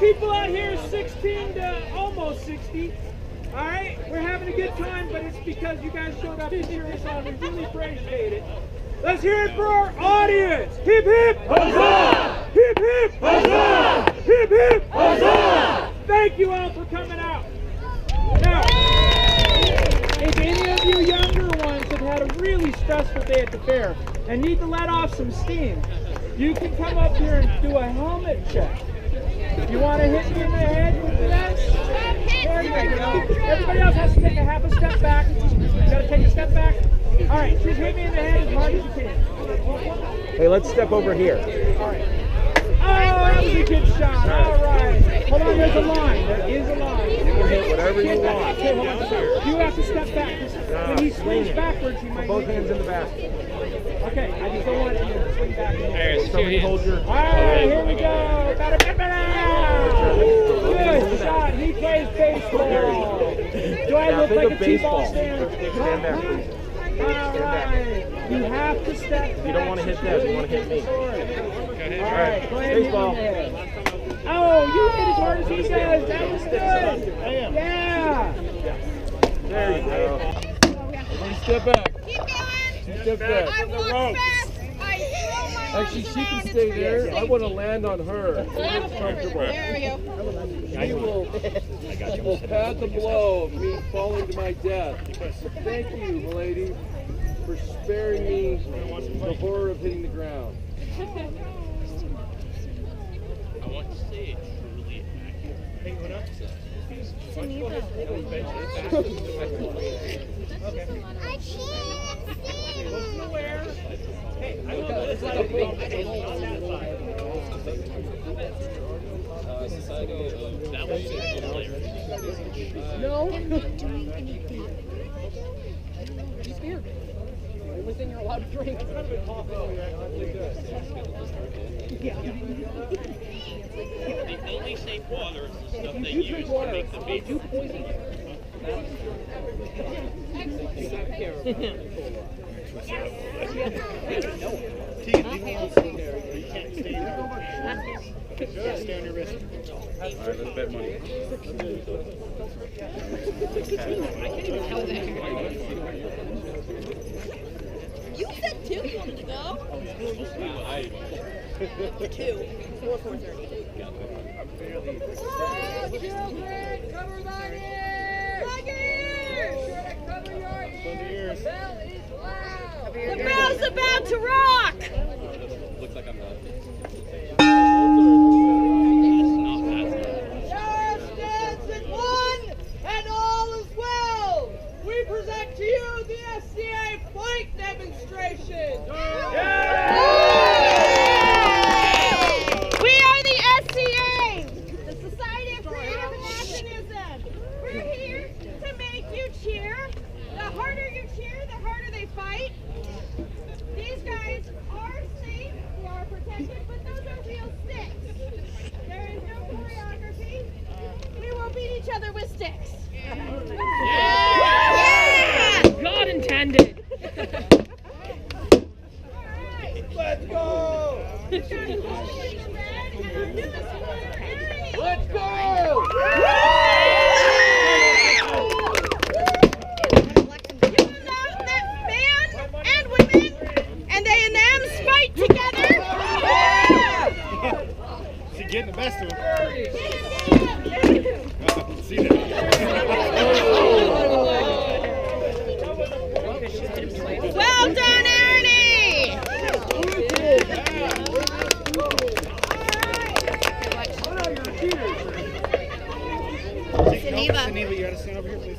People out here 16 to almost 60. All right, we're having a good time, but it's because you guys showed up to cheer us on. We really appreciate it. Let's hear it for our audience. Hip hip huzzah! Hip hip huzzah! Hip hip huzzah! Thank you all for coming out. Now, if any of you younger ones have had a really stressful day at the fair and need to let off some steam, you can come up here and do a helmet check. You want to hit me in the head with this? There you go. Everybody else has to take a half a step back. You got to take a step back. All right, just hit me in the head as hard as you can. Hey, let's step over here. All right. Oh, that was a good shot. All right. Hold on, there's a line. There is a line. You can hit whatever you want. Okay, hold on. You have to step back. When he swings backwards, you might both hands in the back. Okay, I just don't want you to swing back. Somebody hold your... All right, here we go. Good shot. He plays baseball. Do I look like a T-ball stand? Stand back, please. All right. You have to step back. You don't want to hit them. You want to hit me. All right, go ahead. Baseball. Oh, you hit as hard as he does. That was good. Yeah. There you go. One step back. Keep going. Step back. I walk fast. I throw my Actually, arms she can around. stay It's for there. your I want to land on her. safety. It's comfortable. There we go. We will pad the blow of me falling to my death. Thank you, milady, for sparing me the horror of hitting the ground. I want to say it's truly accurate. Hey, what up? I can't see. That was hilarious. No. I'm not doing anything. Just beer. Only thing you're allowed to drink. The only safe water is the stuff they use to make the baby. Stay on your wrist. Alright, let's bet money. You said 2 minutes ago. 2. 4:30. Children, cover thy ears! Cover your ears! The bell's about to rock! Looks like I'm not. Just dance in one, and all is well! We present to you the SCA flight demonstration! other with sticks. Yeah! God intended. Let's go! Let's go! Getting the best of him. See that? Well done, Ernie! Geneva, you gotta stand over here, please.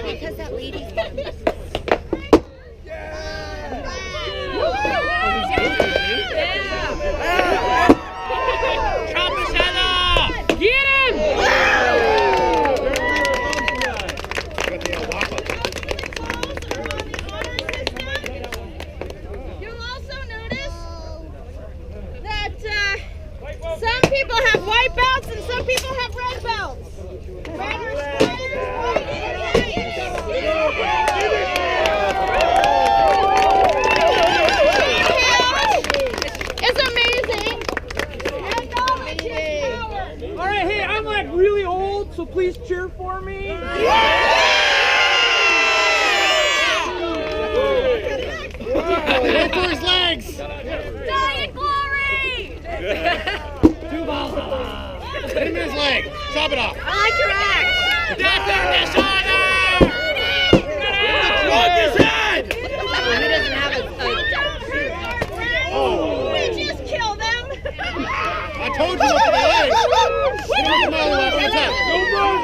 Because that lady's some people have white belts and some people have red belts. It's amazing. All right, hey, I'm like really old, so please cheer for me. Go for his legs. Diet glory. Hit him in his leg. Chop it off. I like your axe. Death or dishonor! Plug his head! He doesn't have We just kill them. I told you look at the legs. Hit him with the mother one more time. Go Barons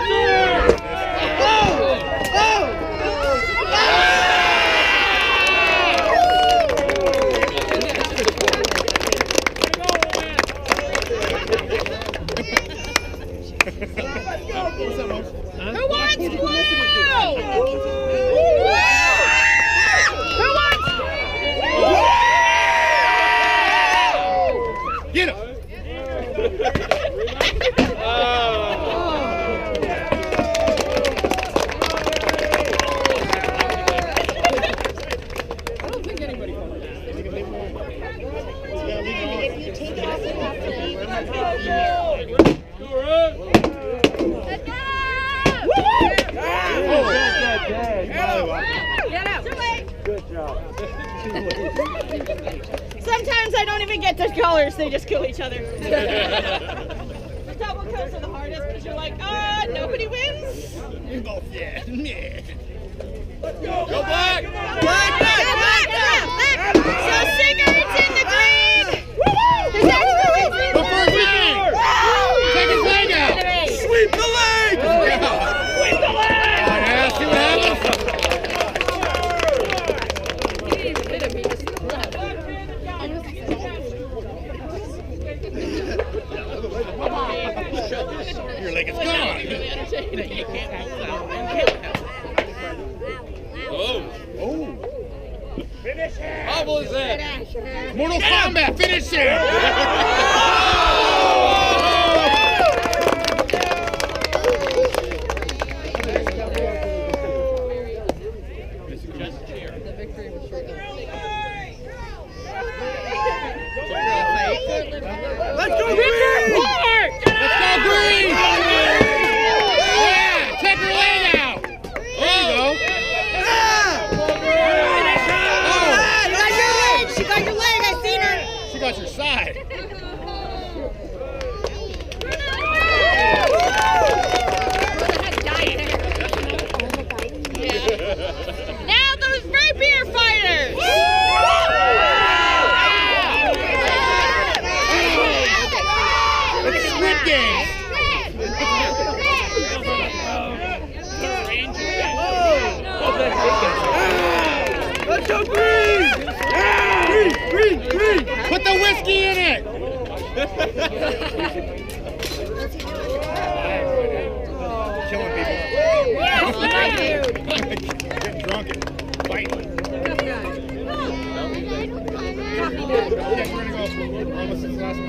Who wants blue? Who wants? Get him! I don't think anybody wants it. If you take it off, you have to leave. Good job. Sometimes I don't even get the colors, they just kill each other. The double kills are the hardest because you're like, nobody wins. Yeah. Let's go. Go black. Black. So cigarettes in the green. Go for his leg. Take his leg out. Sweep the leg. Sweep the leg. Oh, yeah, see what happens? Your leg is gone. Oh. Finish him. How was that? Mortal Kombat, finish him. Let's go green. Let's go green. Yeah, take her leg out. There you go. She got your leg, I seen her. She got your side. Now those rapier fighters. It's Squid Game. Let's go green. Green. Put the whiskey in it. Killing people. Getting drunk and fighting. Yeah, we're gonna go. Almost this last one.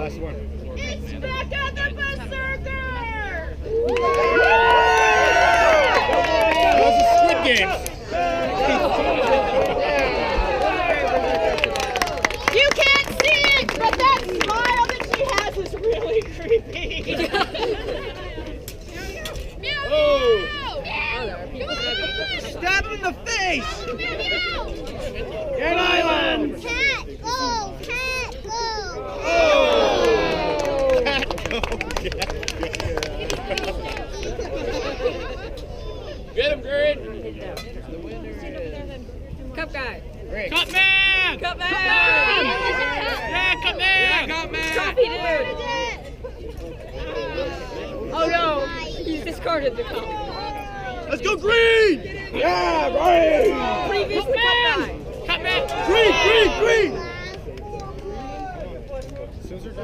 Last one. It's Becca the Berserker! Those are Squid Games. You can't see it, but that smile that she has is really creepy. Oh! Stab him in the face! Get Island! Cat, go! Cat, go! Oh! Get him, Grid! Cup guy. Cup man! Cup man! Yeah, Cup man! Cup man! Coffee dude. Oh no, he's discarded the cup. Let's go green! Yeah, green! Previous cup guy. Cup man! Green, green, green!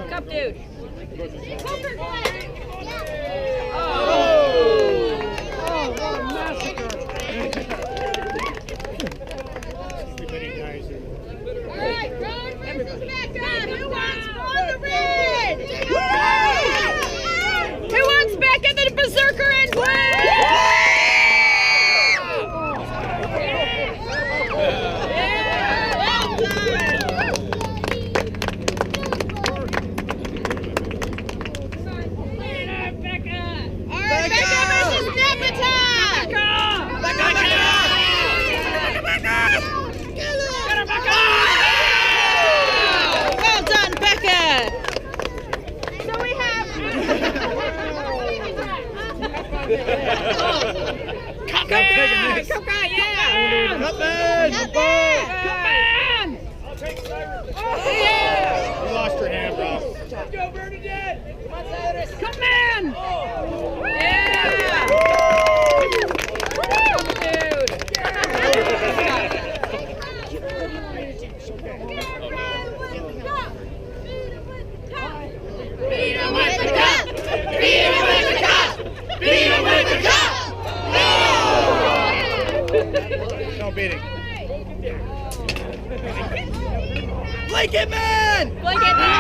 Cup dude. Alright, Ron versus Becca! Who wants on the red? Who wants Becca the Berserker in blue? Alright, Becca versus Nepeta! Well done, Becca! So we have... Cup man! Cup guy, yeah! Cup man! Cup man! You lost your hand, bro. Go, Bernadette! Cup man! Yeah! Beat him with the cup! Beat him with the cup! Beat him with the cup! No beating. Blanket man! Blanket man!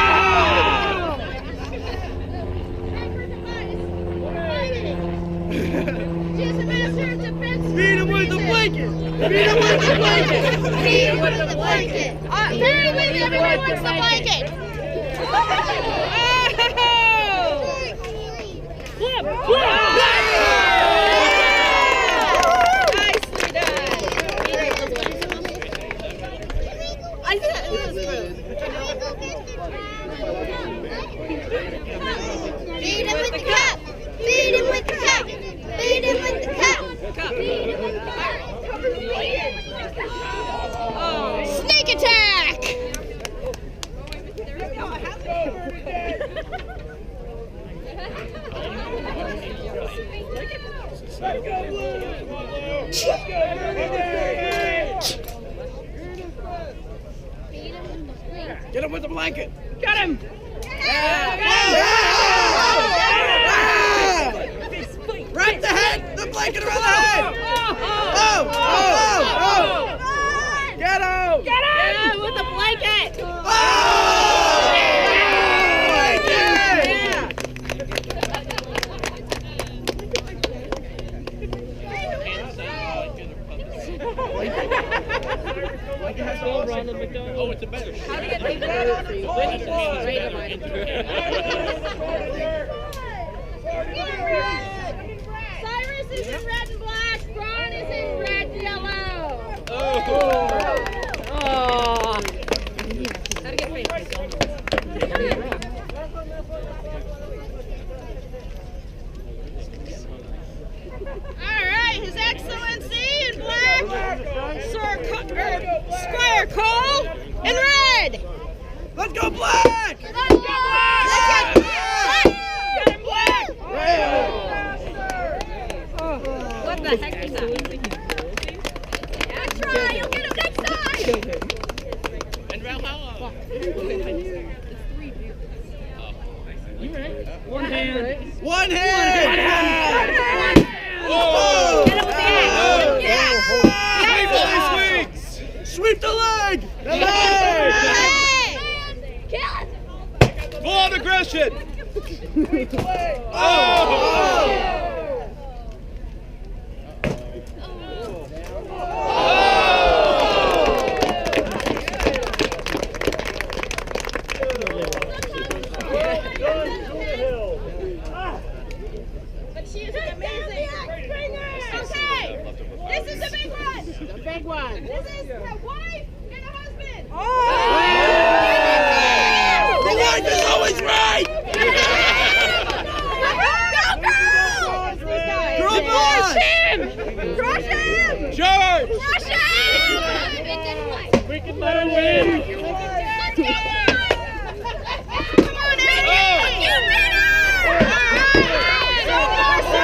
Beat him with the blanket! Beat him with the blanket! Beat him with the blanket! Apparently everyone wants the blanket! Flip! Flip! Nicely done! I think that was smooth. Beat him with the cup! Beat him with the cup! Beat him with the cup! Beat him with the cup! Snake attack! Get him with the blanket! Got him! Right the head! The blanket around the head! Oh! Get him! Get him! With the blanket! Oh, it's a better shot. How do you get things better for you? Right of mine. Cyrus is in red and black. Ron is in red and yellow. Oh. How to get paid? Alright, His Excellency in black. Squire Cole in red. Let's go black! Let's go black! Let's get black! Get him black! What the heck is that? That's right, you'll get him next time! And Ralph, how long? One hand. One hand! Whoa! Get him with the axe! Sweep the leg! The leg! Hey! Action! But she is amazing. Okay, this is the big one. The big one. This is the wife and the husband. The wife is always right. Go, girl! Crush him! Crush him! Charge! Crush him! We can let her win. Let's go! Come on, Angie! You winner! So far, so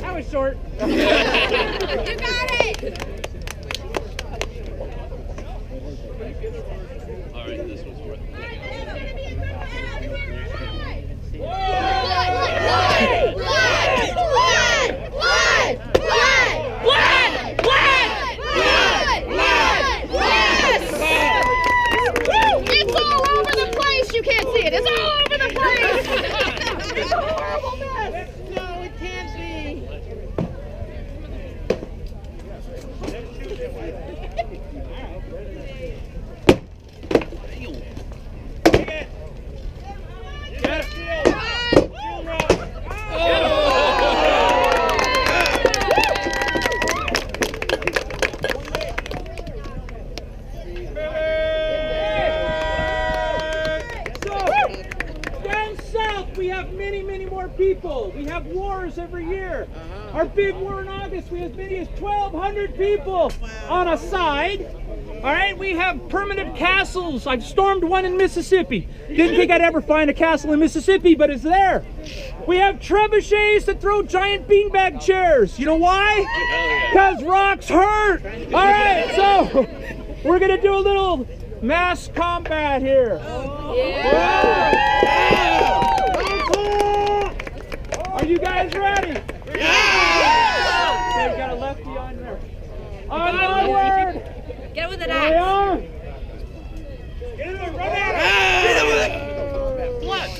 That was short. You got it! All right, this one's worth it. It's all over the place. You can't see it. It's all over the place. It's a horrible mess. No, it can't be. People. We have wars every year. Our big war in August, we have as many as 1,200 people on a side. All right, we have permanent castles. I've stormed one in Mississippi. Didn't think I'd ever find a castle in Mississippi, but it's there. We have trebuchets that throw giant beanbag chairs. You know why? Because rocks hurt. All right, so we're going to do a little mass combat here. Are you guys ready? Yeah! Okay, got a lefty on there. Onward! Get with it, There we are. Get him, run at him! Get him with it! Blood!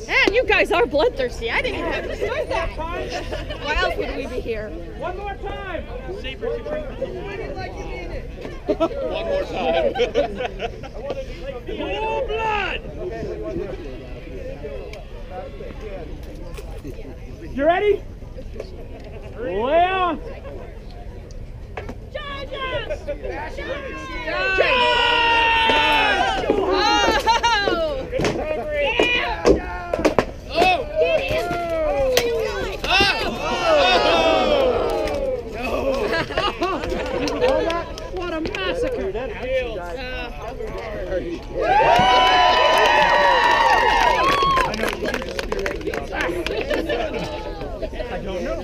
Man, you guys are bloodthirsty. I didn't even have to start that. Why else would we be here? One more time. One more time. Full blood. You ready? Lay on. Charge us! What a massacre! I don't know.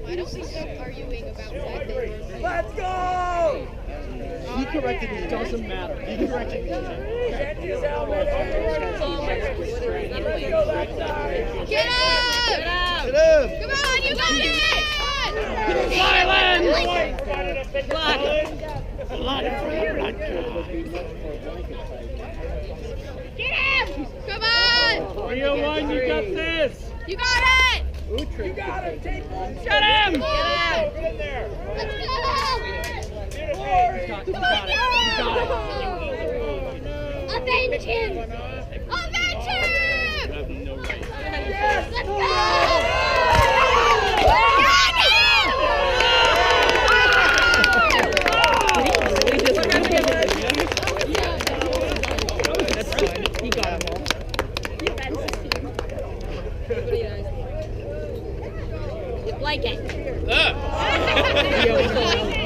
Why don't we stop arguing about weapons? Let's go! He corrected me. It doesn't matter. He corrected me. Get up! Get up! Come on, you got it! Silence! Blood. Get him! Come on! 301, you got this! You got it! You got him. Take one. Get him! Get him! Get in there. Let's go! Avenge him! Avenge him! You have no right. Let's go! Got him!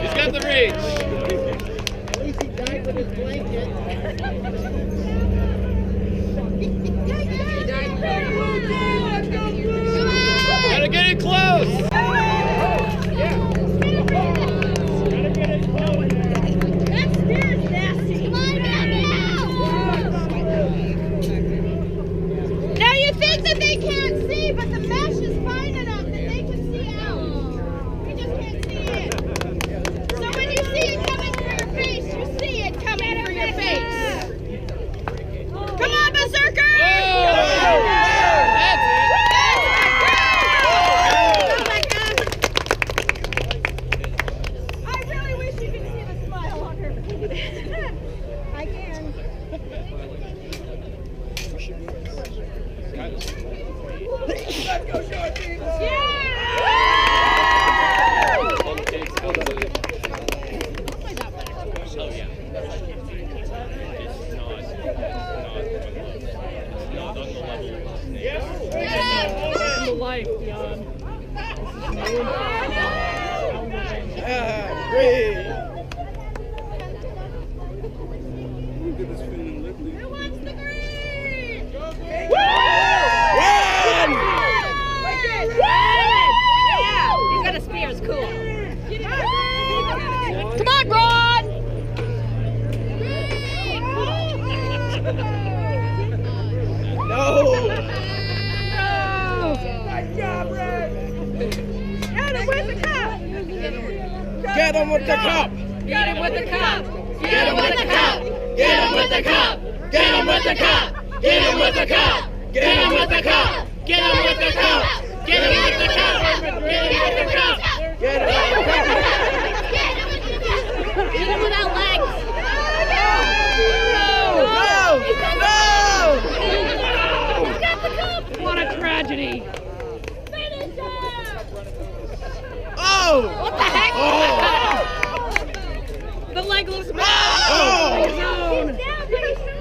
He's got the reach. At least he died with his blanket. Gotta get it close. Now you think that they can't see, but the mesh is fine enough that they can see out. You just can't see it. So when you see it coming for your face, you see it coming for your face. Come on, Berserker! That's it. I really wish you could see the smile on her face. I can. Let's go, Shorty! Who wants the green? Yeah, he's got a spear. It's cool. Come on, Ron! No! Nice job, Rick! Get him with the cup! Get him with the cup! Get him with the cup! Get him with the cup! Get him with the cup! Get him with the cup! Get him with the cup! Get him with the cup! Get him with the cup! Get him with the cup! Get him with the cup! Get him with the cup! Get him without legs! No! He's got the cup! What a tragedy! Finish him! Oh! What the heck? Oh! The legless man! Oh!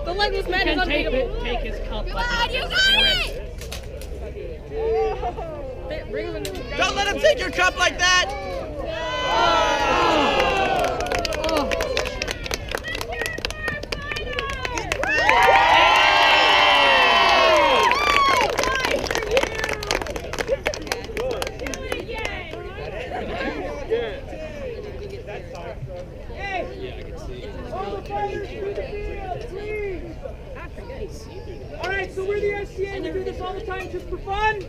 The legless man is unbeatable. Take his cup. Come on, you got it! Don't let him take your cup like that! Alright, so we're the SCA. We do this all the time just for fun.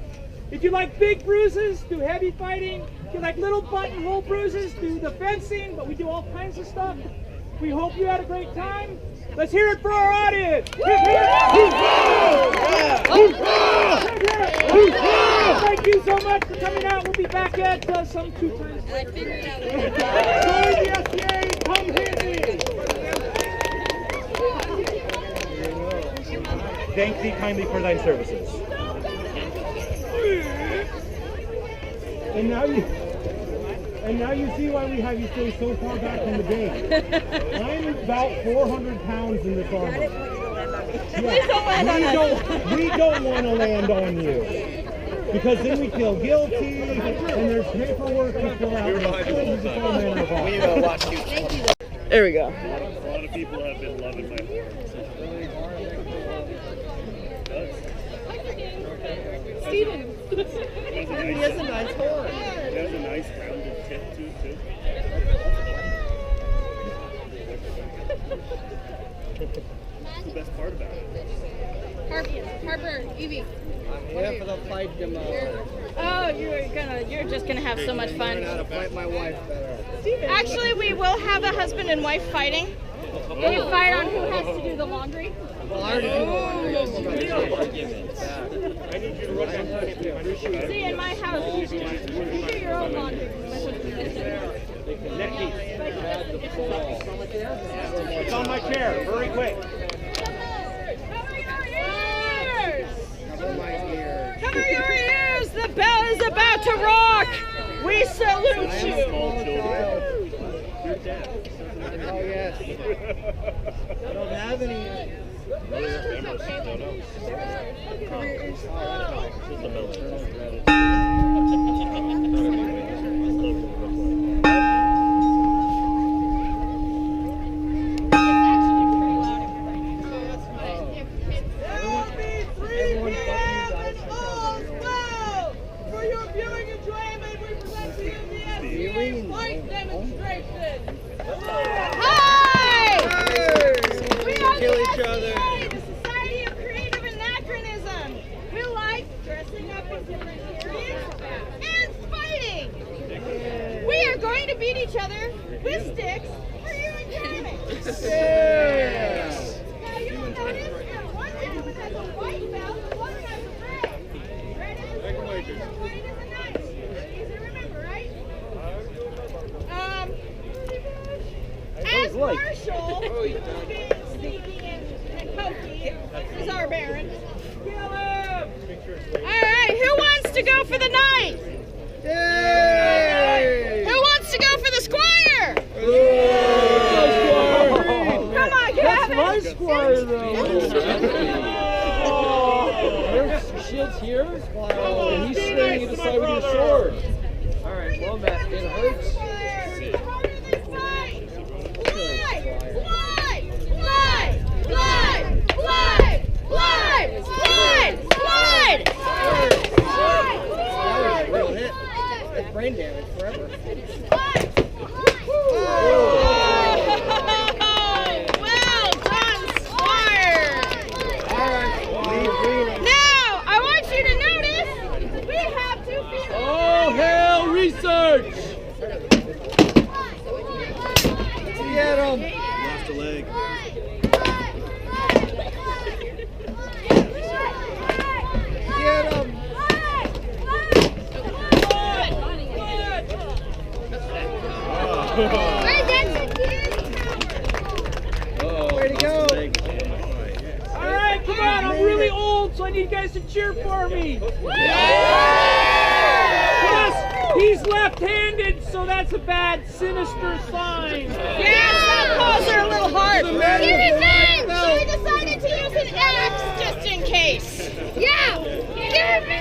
If you like big bruises, do heavy fighting. If you like little buttonhole bruises, do the fencing. But we do all kinds of stuff. We hope you had a great time. Let's hear it for our audience. Thank you so much for coming out. We'll be back at some 2 times. I figured it out. Join the SCA. Come hit me. Thank thee kindly for thine services. And now you see why we have you stay so far back from the gate. I'm about 400 pounds in this armor. Yeah, we don't want to land on you. Because then we feel guilty, and there's paperwork to fill out. There we go. A lot of people have been loving my horn. Steven. He has a nice horn. It has a nice rounded tip too. That's the best part about it. Harper, Evie. I'm here for the fight tomorrow. Oh, you're just gonna have so much fun. Learn how to fight my wife better. Actually, we will have a husband and wife fighting. They fight on who has to do the laundry. Well, I already do the laundry. See, in my house, you do your own laundry. It's on my chair. Hurry quick. Cover your ears! The bell is about to rock! We salute you! Oh, yes. I don't have any. fight demonstration. Hi! We are Kill the each other. SCA, the Society of Creative Anachronism. We like dressing up in different periods and fighting. We are going to beat each other with sticks for your enjoyment. Now you'll notice that one gentleman has a white belt and one has a red. Red is white as a knife. Easy to remember, right? As Marshall, sneaking and pokey, is our Baron. Kill him! Alright, who wants to go for the knight? Yay! Who wants to go for the squire? Come on, get That's it! my squire, though. There's shit's here, and he's swinging the side with your sword. All right, well, Matt, it hurts. Brain damage forever. Well done, Squire! Now, I want you to notice we have 2 feet. Oh, hell, research! Get him! Lost a leg. Get him! Way to go! All right, come on. I'm really old, so I need you guys to cheer for me. Plus, he's left-handed, so that's a bad, sinister sign. Yes, that paws are a little hard. She decided to use an axe just in case. Yeah, give me.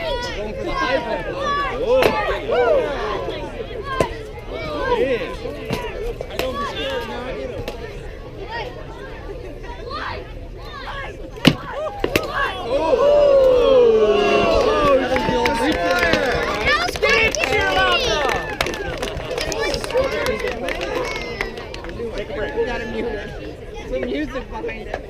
I don't be scared now. I get him. Take a break. We gotta mute it. Some music behind it.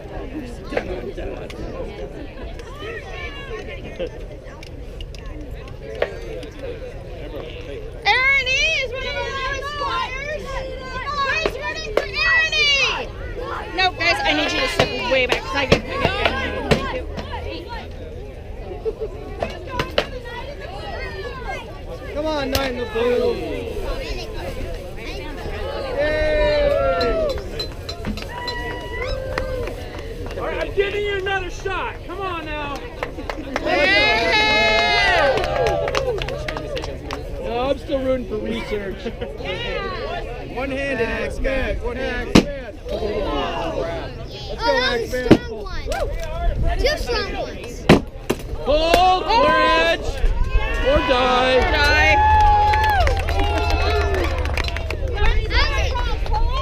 Aaron E is one of our newest squires. Who's running for Aaron E? Nope, guys, I need you to sit way back. I get Thank you. Come on, 9 the blue. All right, I'm giving you another shot. Come on now. No, I'm still rooting for research. One-handed axe man. One-handed man. Let's go, axe man. Strong ones. 2 strong ones. Hold, edge, or die.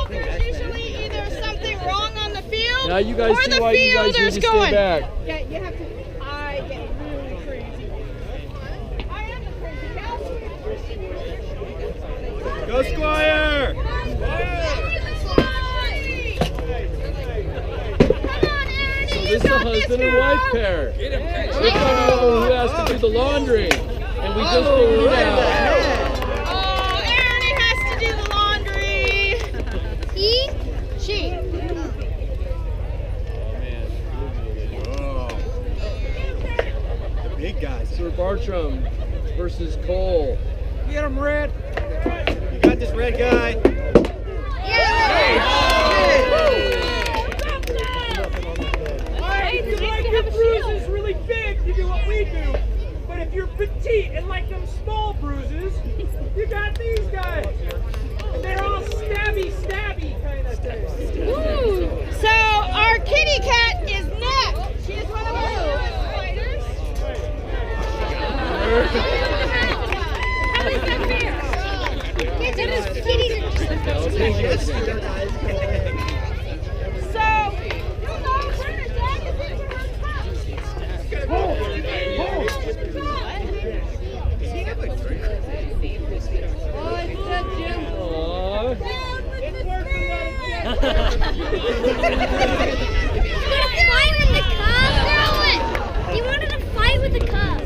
There's usually either something wrong on the field Now you guys or see the why you guys need to fielder's stay going. back. Yeah, you have to. I get really crazy. I am the crazy cow. Go, Squire! This is a husband and wife pair. We're talking about who has to do the laundry, and we just figured it out. Oh, Aaron has to do the laundry. He? She. The big guys. Sir Bartram versus Cole. Get him, Red. You got this, red guy. If you like your bruises really big, you do what we do. But if you're petite and like them small bruises, you got these guys. And they're all stabby kind of things. So our kitty cat is Neck. She is one of our newest fighters. How is that fair? So, you'll know her dad is into her cup. You wanted to fight with the cub.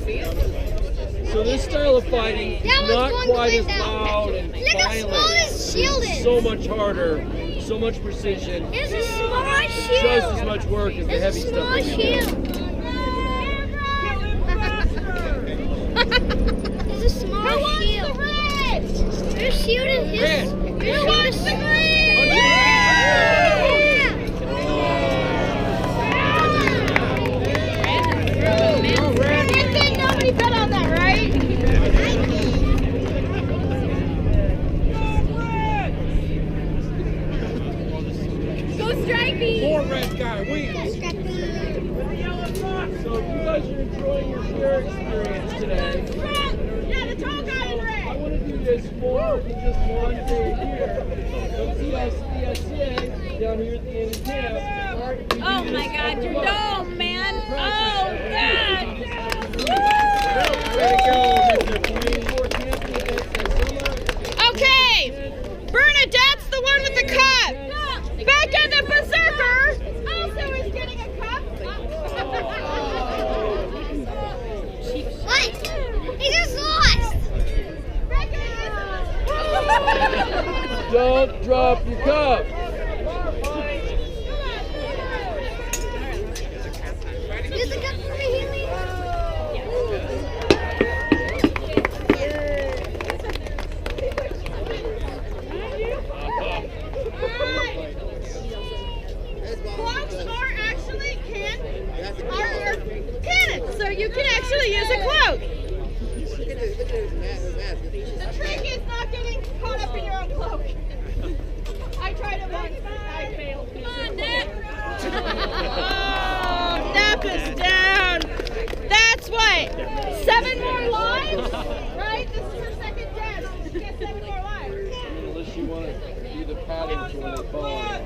So this style of fighting is not quite as loud and violent. Shield is. So much harder, so much precision. It's a small shield. Just as much work as the heavy It's a stuff. small shield. It's a small shield. Your shield is his. Your shield is the Nobody bet on that, right? Go Stripey! More red guy wins. So if you guys are enjoying your share experience today, Yeah, the tall guy in red. I want to do this more than just one day here. Come see us at the SCA down here at the end of camp. Oh my God, your dome, man! Oh God! Okay, Bernadette's the one with the cup. Becca the Berserker also is getting a cup. What? He just lost. Don't drop your cup. Use the cup for me, Haley. Cloaks are actually are pennants, so you can actually use a cloak. The trick is not getting caught up in your own cloak. I tried it once. I failed. Come on, Nip. Oh, Nip is down. That's what? 7 more lives? Right? This is her second death. She gets 7 more lives. Unless you want to do the patterns when they fall.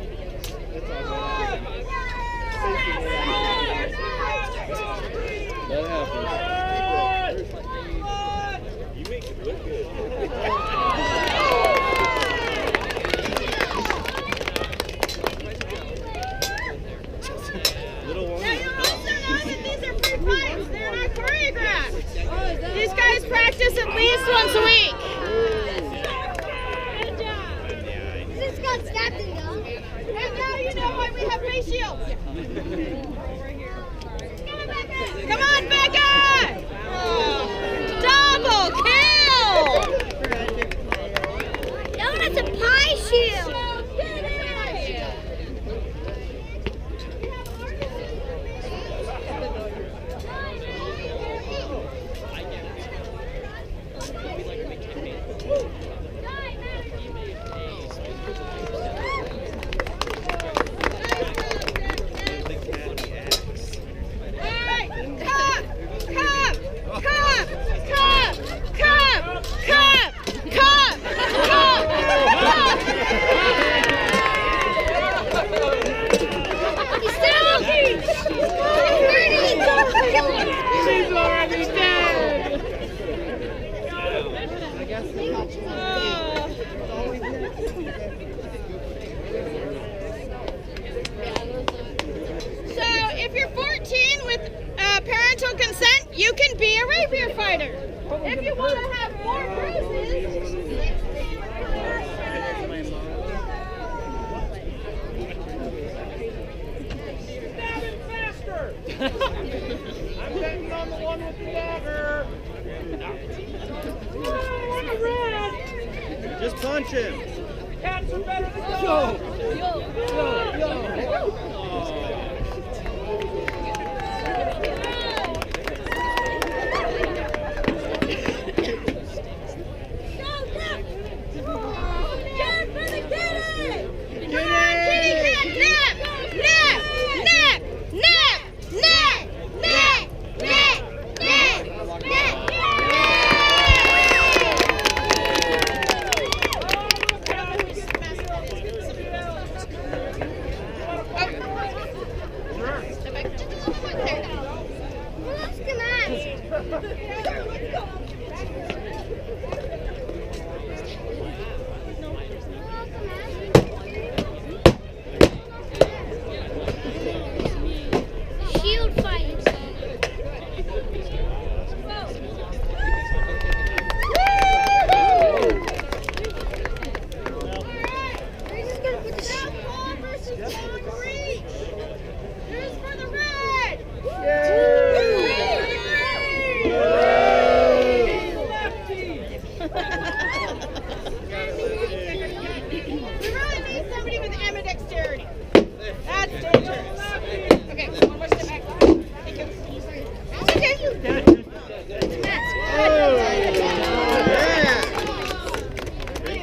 That happens. You make it look good. Little one. Now you also know that these are free fights. They're not choreographed. These guys practice at least once a week. This got stabbed in though. And now you know why we have face shields. Come on, Becca! Oh, double kill! No, that's a pie shield. She's already dead! So, if you're 14 with parental consent, you can be a rapier fighter. If you want to have more bruises, I'm betting on the one with the dagger. Just punch him. Cats are better than dogs.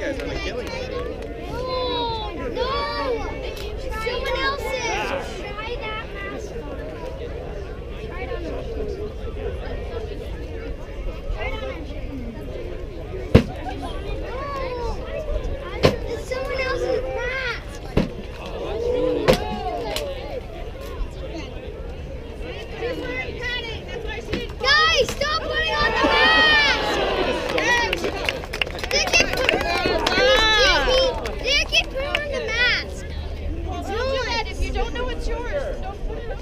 guy's on a killing streak. Oh, no! Someone else's! Try that mask on. Try it on him. Try it on him. It's someone else's mask! Guys, stop putting on the mask! They keep putting on the mask. Don't do that. If you don't know it's yours, don't put it on.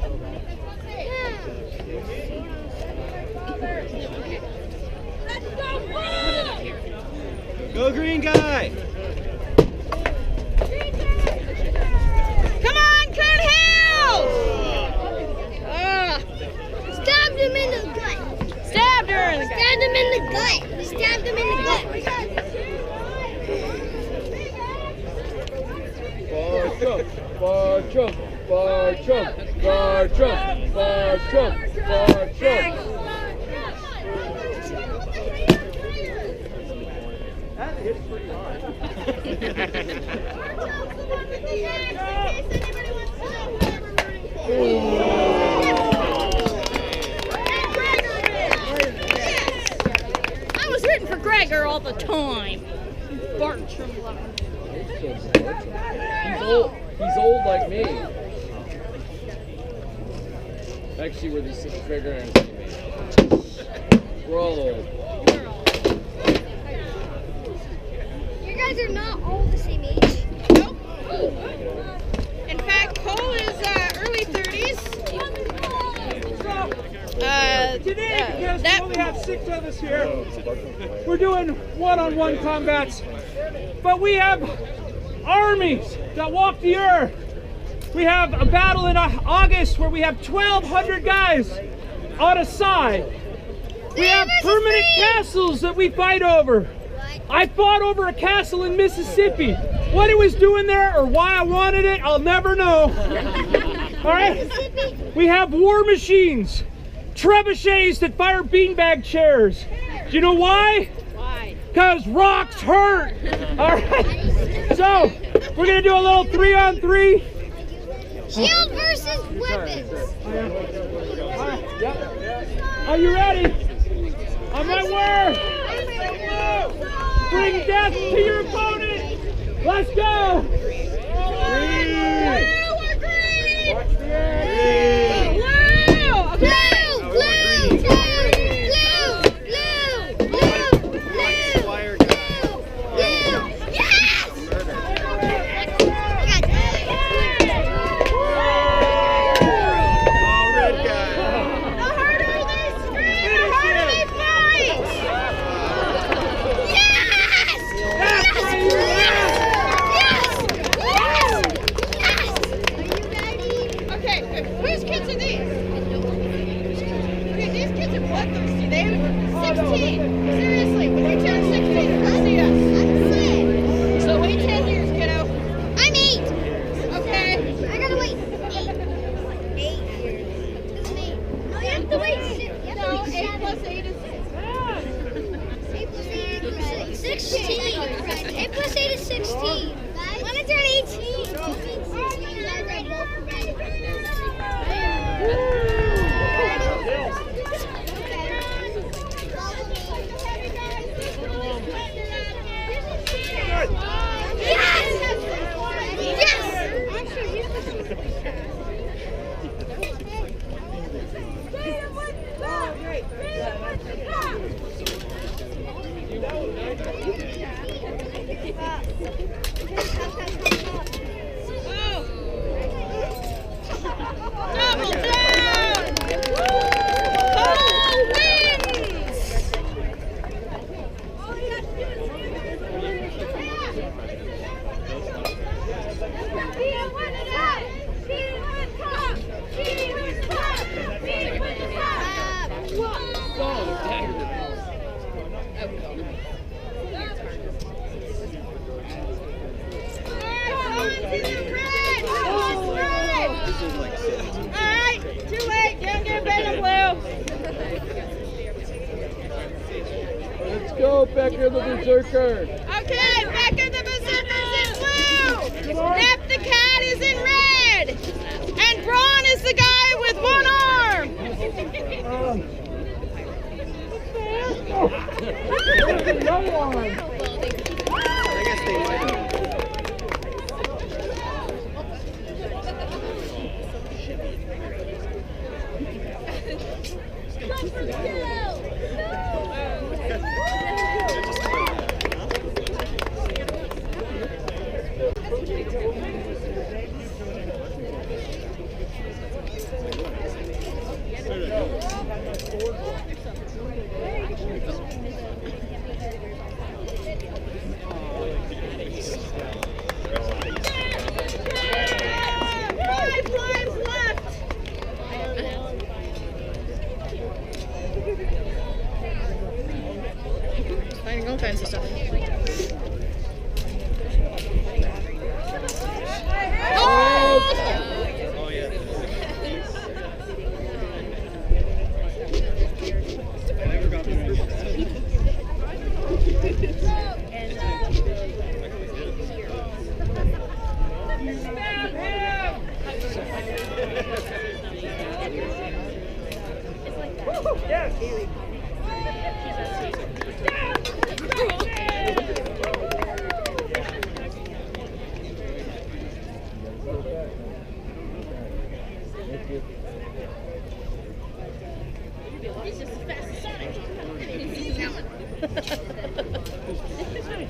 Go green guy! Come on, Coon Hills! Stabbed him in the gut. Stabbed her in the gut. Stabbed him in the gut. Stabbed him in the gut. Bar Trump, bar Trump, bar Trump, bar Trump, bar Trump. That hits pretty hard. I was rooting for Gregor all the time. Bartram lover. He's old like me. Actually, we're the same Gregor and me. We're all old. You guys are not all the same age. Nope. In fact, Cole is early 30s. Today, because we only have 6 of us here, we're doing one-on-one combats. But we have armies that walk the earth. We have a battle in August where we have 1,200 guys on a side. We have permanent castles that we fight over. I fought over a castle in Mississippi. What it was doing there or why I wanted it, I'll never know. All right? We have war machines, trebuchets that fire beanbag chairs. Do you know why? Why? Because rocks hurt. All right? So, we're going to do a little 3-on-3. Shield versus weapons. Are you ready? On my word. Bring death to your opponent. Let's go. Watch the end. Seriously, when you turn 16, come see us. So wait 10 years, kiddo. I'm 8. Okay. I gotta wait 8 years. It's me. No, you have to wait 6. No, 8 plus 8 is 8 plus 8 is 16. 8 plus 8 is 16. When I turn Alright, too late. Can't get better, Blue. Let's go, Becker the Berserker. Okay, back No one. I guess they might have. Finding all kinds of stuff. He's just as fast as Sonic. He's coming.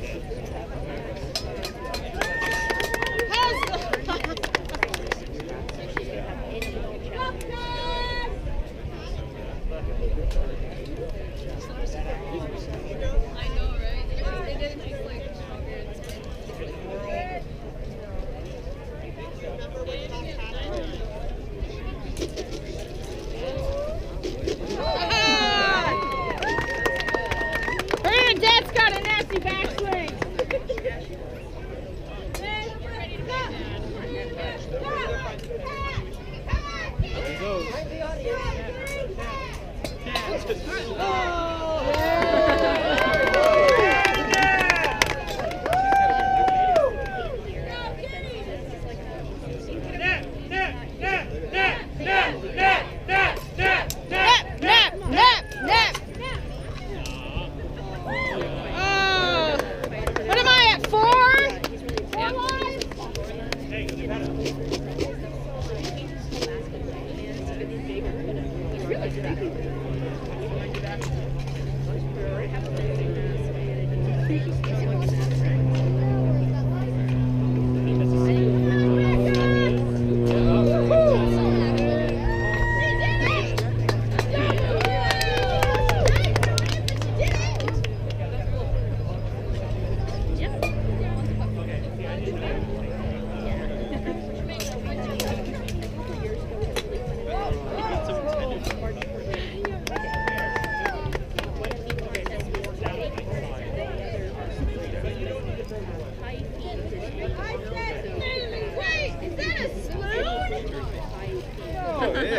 I know, right? They didn't taste like strawberry. Her dad's got a nasty backswing. What am I at, 4?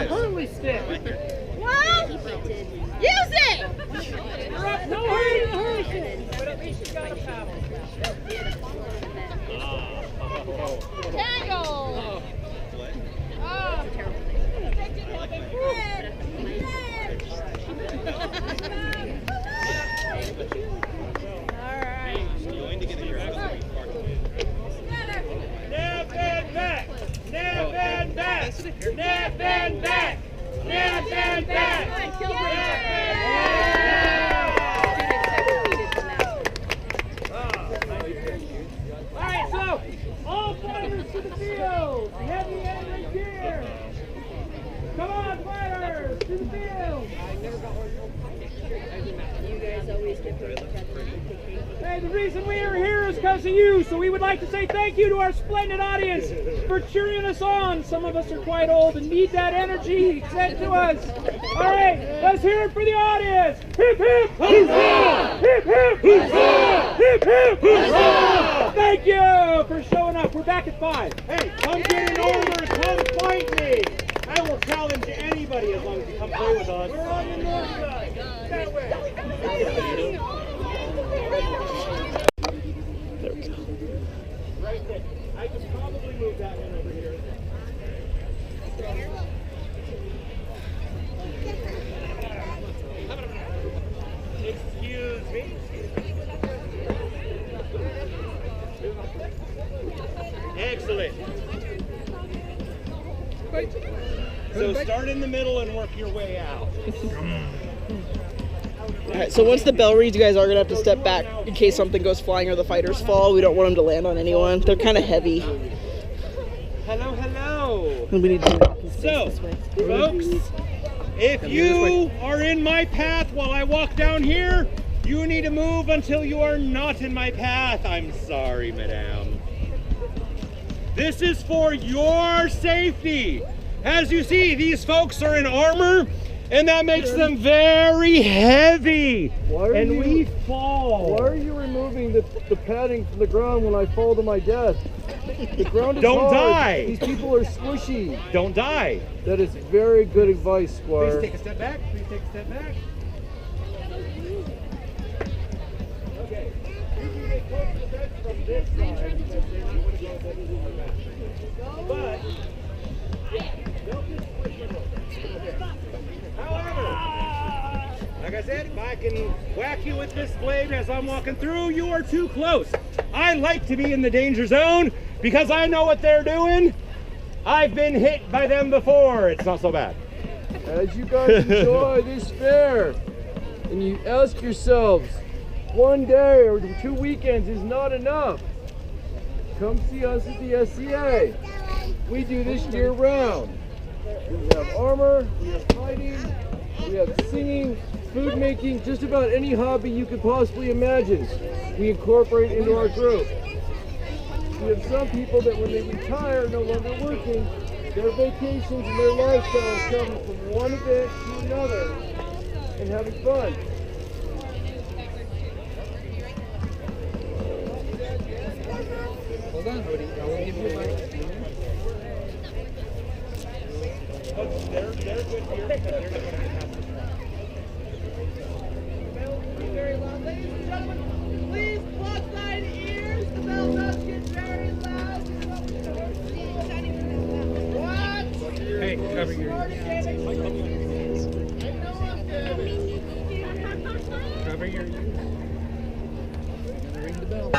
Holy stick. Well, use it. No hurry in the hurricane. But at least you got a paddle. Tango. Nap and back. Nap and back. Nap and back. Nap and back. All right, so all fighters to the field. Heavy and gear. Come on, fighters to the field. You guys always get the Hey, the reason we are here is because of you, so we would like to say thank you to our splendid audience for cheering us on. Some of us are quite old and need that energy sent to us. All right, let's hear it for the audience. Hip, hip, huzzah! Hip, hip, huzzah! Hip, hip, huzzah! Thank you for showing up. We're back at 5. Hey, come get in order, come fight me. I will challenge anybody as long as you come play with us. We're on the north side. That way. There we go. Right there. I could probably move that one over here. Excuse Excellent. So start in the middle and work your way out. Alright, so once the bell reads, you guys are going to have to step back in case something goes flying or the fighters fall. We don't want them to land on anyone. They're kind of heavy. Hello, hello. And we need to So, folks, if you are in my path while I walk down here, you need to move until you are not in my path. I'm sorry, madame. This is for your safety. As you see, these folks are in armor, and that makes them very heavy. And we fall. Why are you removing the padding from the ground when I fall to my death? The ground is Don't hard. die. These people are squishy. Don't die. That is very good advice, Squire. Please take a step back. Please take a step back. Okay. You can get close to the fence from this side because they're not going to go over the back. But they'll just squish them over. However, like I said, if I can whack you with this blade as I'm walking through, you are too close. I like to be in the danger zone because I know what they're doing. I've been hit by them before. It's not so bad. As you guys enjoy this fair, and you ask yourselves, one day or 2 weekends is not enough, come see us at the SCA. We do this year round. We have armor, we have fighting, we have singing, food making, just about any hobby you could possibly imagine. We incorporate into our group. We have some people that when they retire, no longer working, their vacations and their lifestyle is coming from one event to another and having fun. Hold on, Odie. I will give you a mic. They're good here because they're not going to have to try. The bell will be very loud. Ladies and gentlemen, please plug side ears. The bell does get very loud. What? Hey, cover your ears. Cover your ears. Ring the bell.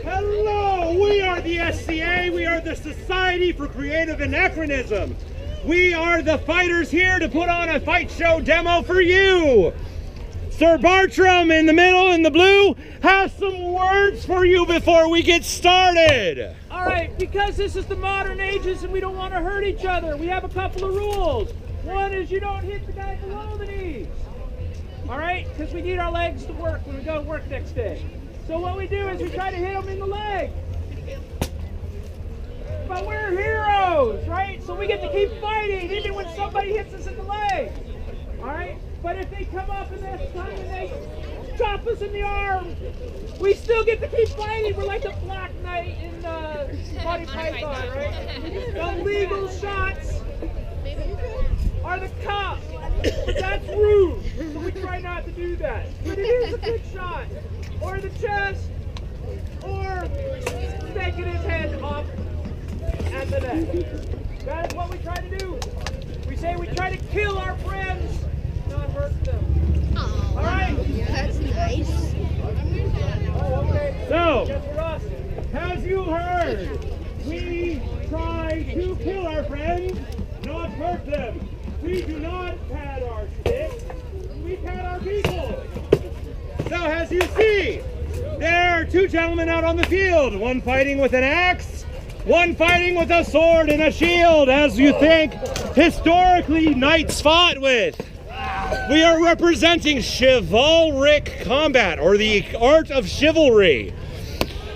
Hello, we are the SCA. We are the Society for Creative Anachronism. We are the fighters here to put on a fight show demo for you. Sir Bartram in the middle in the blue has some words for you before we get started. All right, because this is the modern ages and we don't want to hurt each other, we have a couple of rules. One is you don't hit the guy below the knees. All right, because we need our legs to work when we go to work next day. So what we do is we try to hit them in the leg. But we're heroes, right? So we get to keep fighting even when somebody hits us in the leg. All right? But if they come up in this time and they chop us in the arm, we still get to keep fighting. We're like the Black Knight in Monty Python, right? The legal shots are the cops. But that's rude. So we try not to do that. But it is a good shot. Or the chest, or taking his head off at the neck. That is what we try to do. We say we try to kill our friends, not hurt them. Oh, all right? That's nice. Oh, okay. So, just for us. as you heard, we try to kill our friends, not hurt them. We do not pad our sticks, we pad our people. So as you see, there are two gentlemen out on the field, one fighting with an axe, one fighting with a sword and a shield, as you think historically knights fought with. We are representing chivalric combat, or the art of chivalry.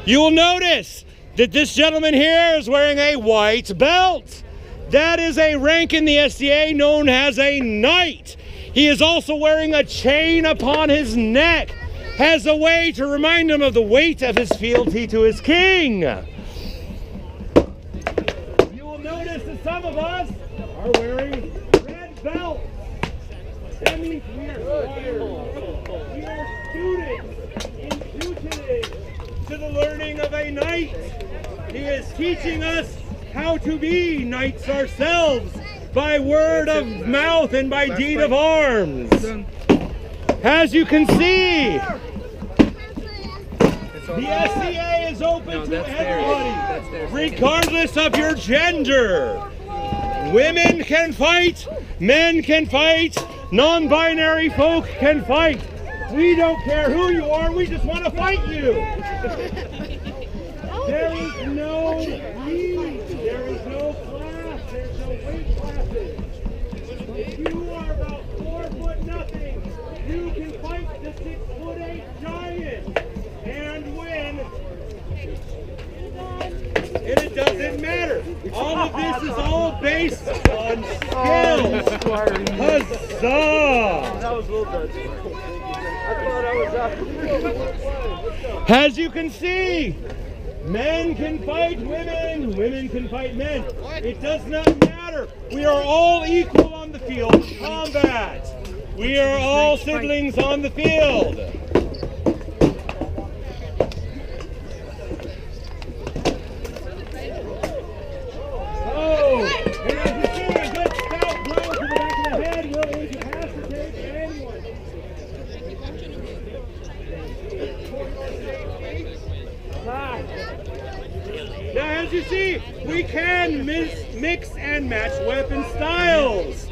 You will notice that this gentleman here is wearing a white belt. That is a rank in the SCA known as a knight. He is also wearing a chain upon his neck as a way to remind him of the weight of his fealty to his king. You will notice that some of us are wearing red belts. That means we are scholars. We are students imputed to the learning of a knight. He is teaching us how to be knights ourselves by word of mouth and by deed of arms. As you can see, the SCA is open to everybody, regardless of your gender. Women can fight, men can fight, non-binary folk can fight. We don't care who you are, we just want to fight you. There is no creed, there is no class, there's no weight classes. If you are about 4'0", you can fight the 6'8" giant and win. And it doesn't matter. All of this is all based on skills. Huzzah! That was a little bit. I thought I was As you can see, men can fight women, women can fight men. It does not matter. We are all equal on the field of combat. We are all siblings on the field. Oh, and as you see, a good stout blow to the back of the head will incapacitate anyone. Now, as you see, we can mix and match weapon styles.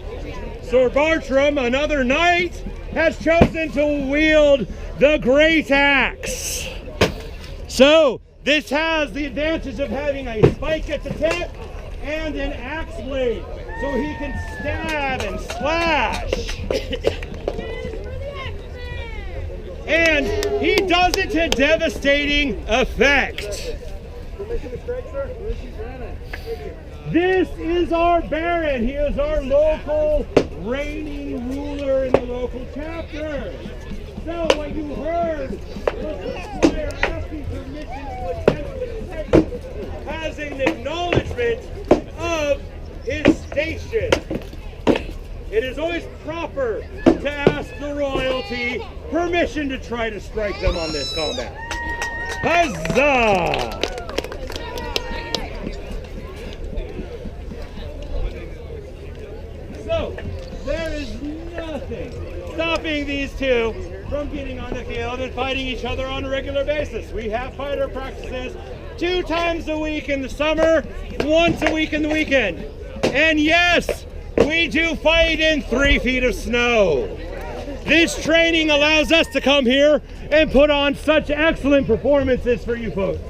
Sir Bartram, another knight, has chosen to wield the great axe. So, this has the advantage of having a spike at the tip and an axe blade, so he can stab and slash. And he does it to devastating effect. This is our Baron. He is our local reigning ruler in the local chapter. So what you heard was the squire asking permission to attempt the session as an acknowledgement of his station. It is always proper to ask the royalty permission to try to strike them on this combat. Huzzah! So, there is nothing stopping these two from getting on the field and fighting each other on a regular basis. We have fighter practices 2 times a week in the summer, once a week in the weekend. And yes, we do fight in 3 feet of snow. This training allows us to come here and put on such excellent performances for you folks.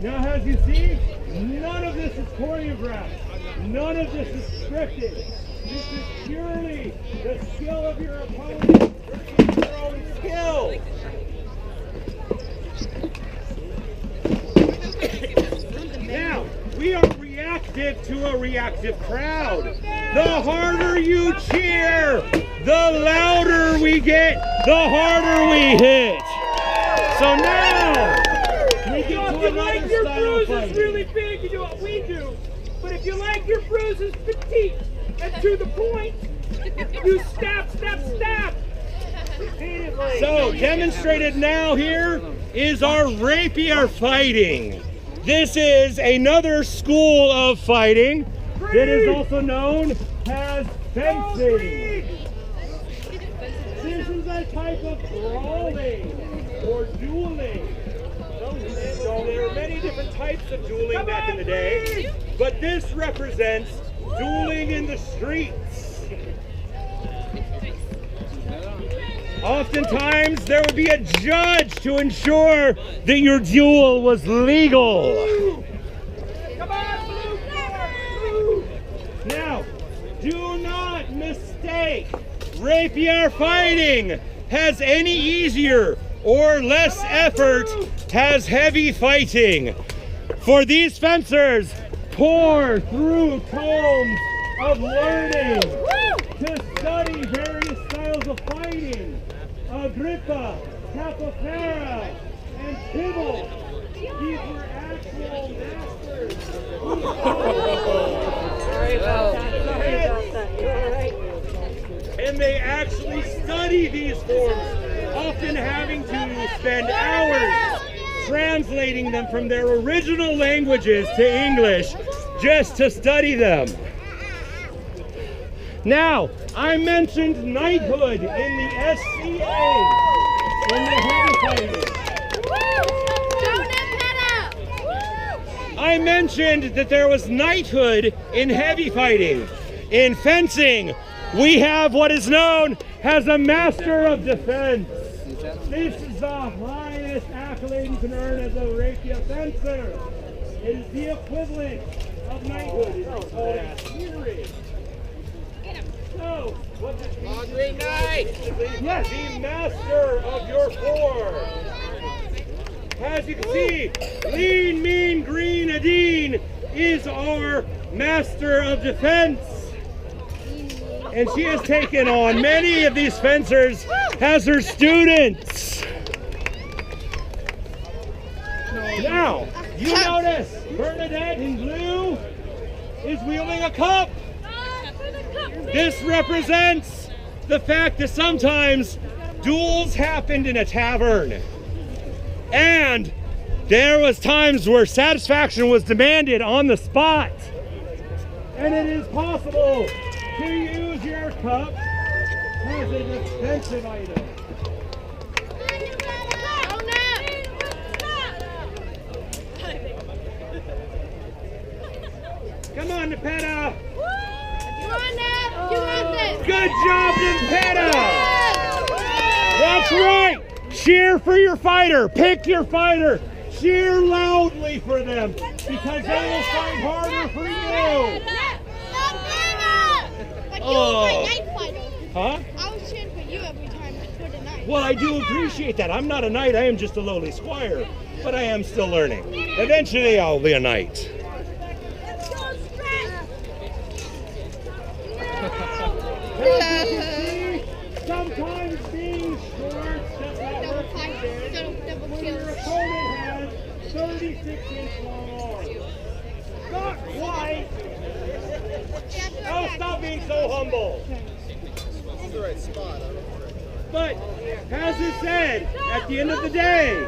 Now, as you see, none of this is choreographed. None of this is scripted. This is purely the skill of your opponent versus your own skill. Now, we are reactive to a reactive crowd. The harder you cheer, the louder we get, the harder we hit. So now, we get to another style of fighting. Really big, you do what we do. But if you like your bruises petite and to the point, you stab, stab, stab. Repeatedly. So, demonstrated now here is our rapier fighting. This is another school of fighting that is also known as fencing. This is a type of brawling or dueling. So there are many different types of dueling back in the day, but this represents dueling in the streets. Oftentimes there would be a judge to ensure that your duel was legal. Now, do not mistake rapier fighting has any easier or less effort has heavy fighting. For these fencers pour through tomes of learning to study various styles of fighting. Agrippa, Capofera, and Tybalt. These were actual masters. and they actually study these forms, often having to spend hours translating them from their original languages to English just to study them. Now, I mentioned knighthood in the SCA, in the heavy fighting. I mentioned that there was knighthood in heavy fighting. In fencing, we have what is known as a Master of Defense. This is the highest accolade you can earn as a rapier fencer. It is the equivalent of knighthood. It is called a peerage. So, what does it mean? Green Knight! Yes, the master of your corps. As you can see, Lean, Mean, Green, Adine is our Master of Defense. And she has taken on many of these fencers as her students. Now, you notice Bernadette in blue is wielding a cup. This represents the fact that sometimes duels happened in a tavern. And there was times where satisfaction was demanded on the spot. And it is possible to use your cup as a defensive item. Come on, Nepeta! Good job, Nepeta! That's right! Cheer for your fighter. Pick your fighter. Cheer loudly for them because they will fight harder for you. Oh. Huh? I was cheering for you every time for the knight. Well, I do appreciate that. I'm not a knight. I am just a lowly squire. But I am still learning. Eventually, I'll be a knight. Sometimes being short does not work when your opponent has 36-inch long arms. Not quite. Oh, stop being so humble. This is the right spot. But, as I said, at the end of the day,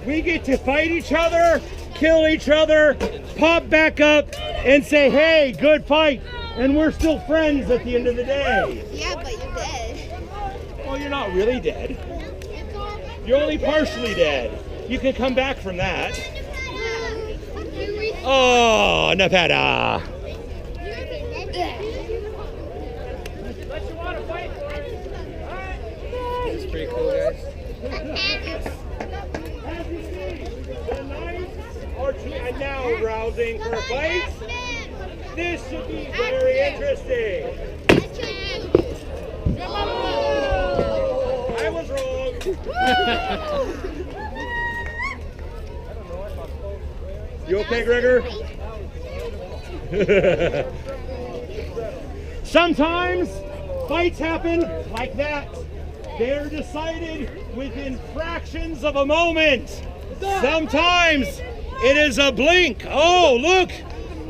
we get to fight each other, kill each other, pop back up, and say, hey, good fight. And we're still friends at the end of the day. Yeah, but you're dead. Well, you're not really dead. You're only partially dead. You can come back from that. Oh, Nepeta. This is pretty cool, guys. As you see, the knights are now rousing for a fight. This should be very interesting. I was wrong. You okay, Gregor? Sometimes fights happen like that. They're decided within fractions of a moment. Sometimes it is a blink. Oh, look.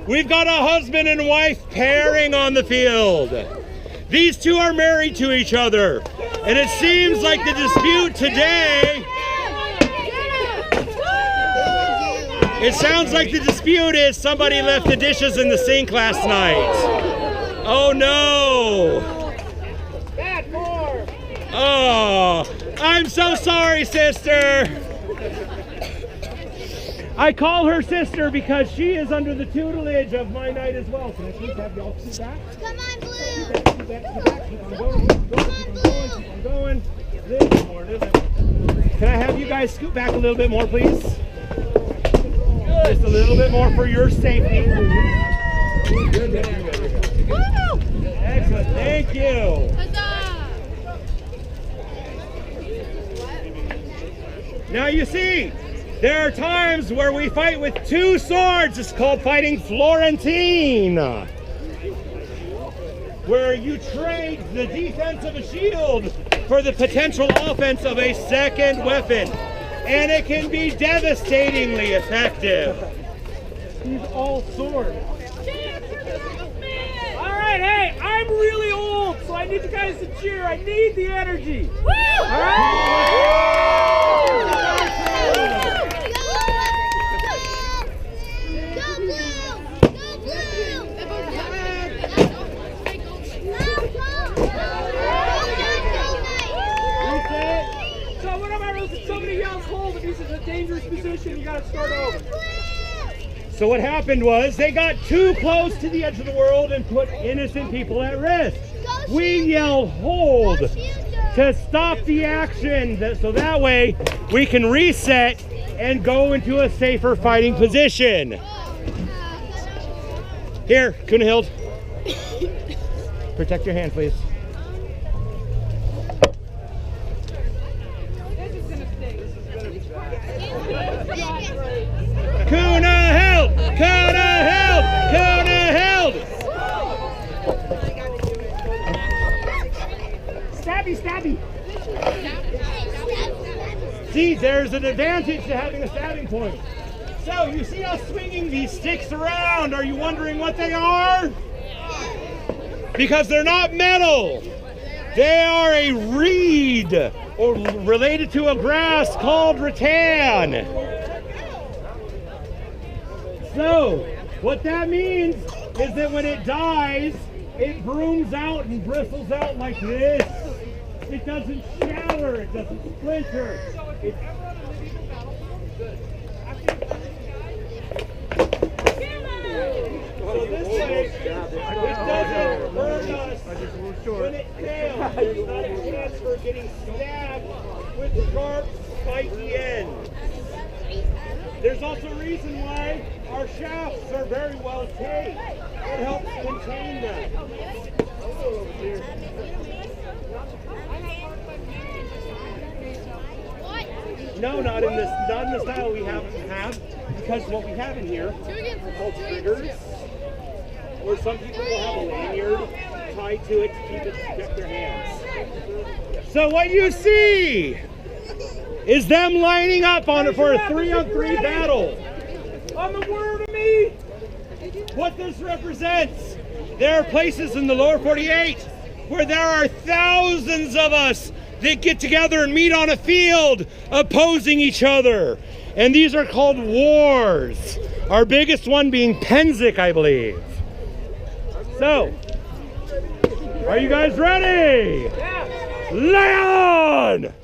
We've got a husband and wife pairing on the field. These two are married to each other. And it seems like the dispute today, it sounds like the dispute is somebody left the dishes in the sink last night. Oh no. Bad form. Oh, I'm so sorry, sister. I call her sister because she is under the tutelage of my knight as well. Can I please have y'all sit back? Come on, Blue. Keep on going. Can I have you guys scoot back a little bit more, please? Just a little bit more for your safety. Good. Excellent. Thank you. Now you see, there are times where we fight with two swords. It's called fighting Florentine, where you trade the defense of a shield for the potential offense of a second weapon. And it can be devastatingly effective. He's all swords. All right, hey, I'm really old, so I need need you guys to cheer. I need the energy. Woo! All right? So whenever somebody yells hold, if he's in a dangerous position, you got to start over. So what happened was they got too close to the edge of the world and put innocent people at risk. We yelled hold to stop the action, so that way we can reset and go into a safer fighting position. Here, Kunahild. Protect your hand, please. Kunahild! Kunahild! Kunahild! Stabby, stabby! See, there's an advantage to having a stabbing point. So, you see us swinging these sticks around. Are you wondering what they are? Because they're not metal. They are a reed, or related to a grass called rattan. So, what that means is that when it dies, it brooms out and bristles out like this. It doesn't shatter, it doesn't splinter. So this way, it doesn't hurt us when it fails. There's not a chance for getting stabbed with sharp, spiky ends. There's also a reason why our shafts are very well taped. It helps contain them. No, not in the style we have, because what we have in here are called triggers, or some people will have a lanyard tied to it to keep it to protect their hands. So what you see is them lining up for a 3-on-3 battle. On the word of me. What this represents, there are places in the lower 48 where there are thousands of us that get together and meet on a field opposing each other. And these are called wars. Our biggest one being Penzik, I believe. So, are you guys ready? Yeah. Lay on!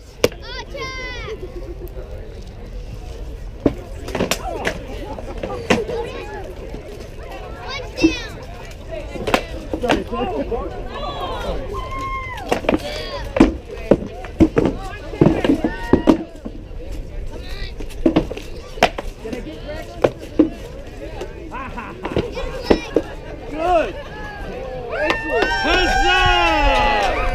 Good. Huzzah!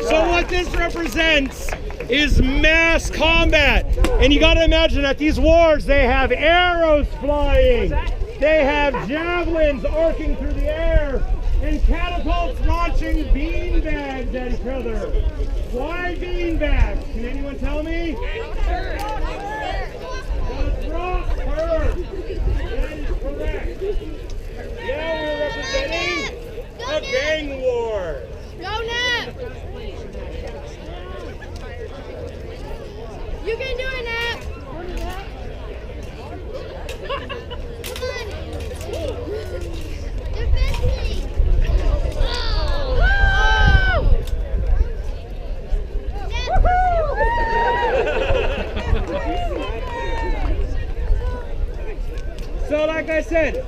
So what this represents is mass combat. And you gotta imagine at these wars, they have arrows flying. They have javelins arcing through the air and catapults launching beanbags at each other. Why beanbags? Can anyone tell me? That's rock hurt. That is correct. Yeah, we're representing a gang war. Go Nap! You can do it, Nap! So like I said,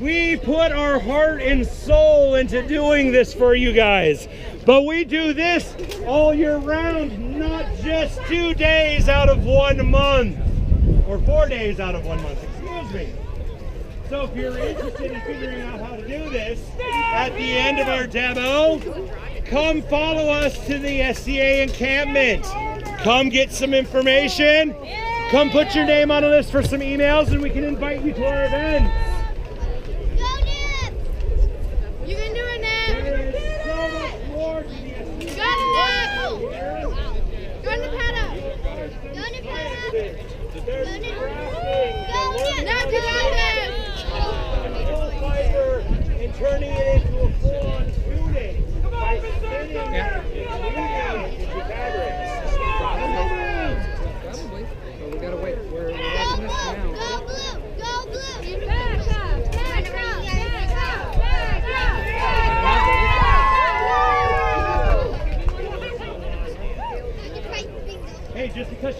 we put our heart and soul into doing this for you guys. But we do this all year round, not just 2 days out of 1 month. Or 4 days out of 1 month, excuse me. So if you're interested in figuring out how to do this, at the end of our demo, come follow us to the SCA encampment. Come get some information. Come put your name on a list for some emails and we can invite you to our events. Go Nap! You can do it, Nap! There is so much more to the SCA. Go Nap! Go to paddock! Go to paddock! There's crafting. Nap, you got this! Fiber and turning it into a full-on shooting by spinning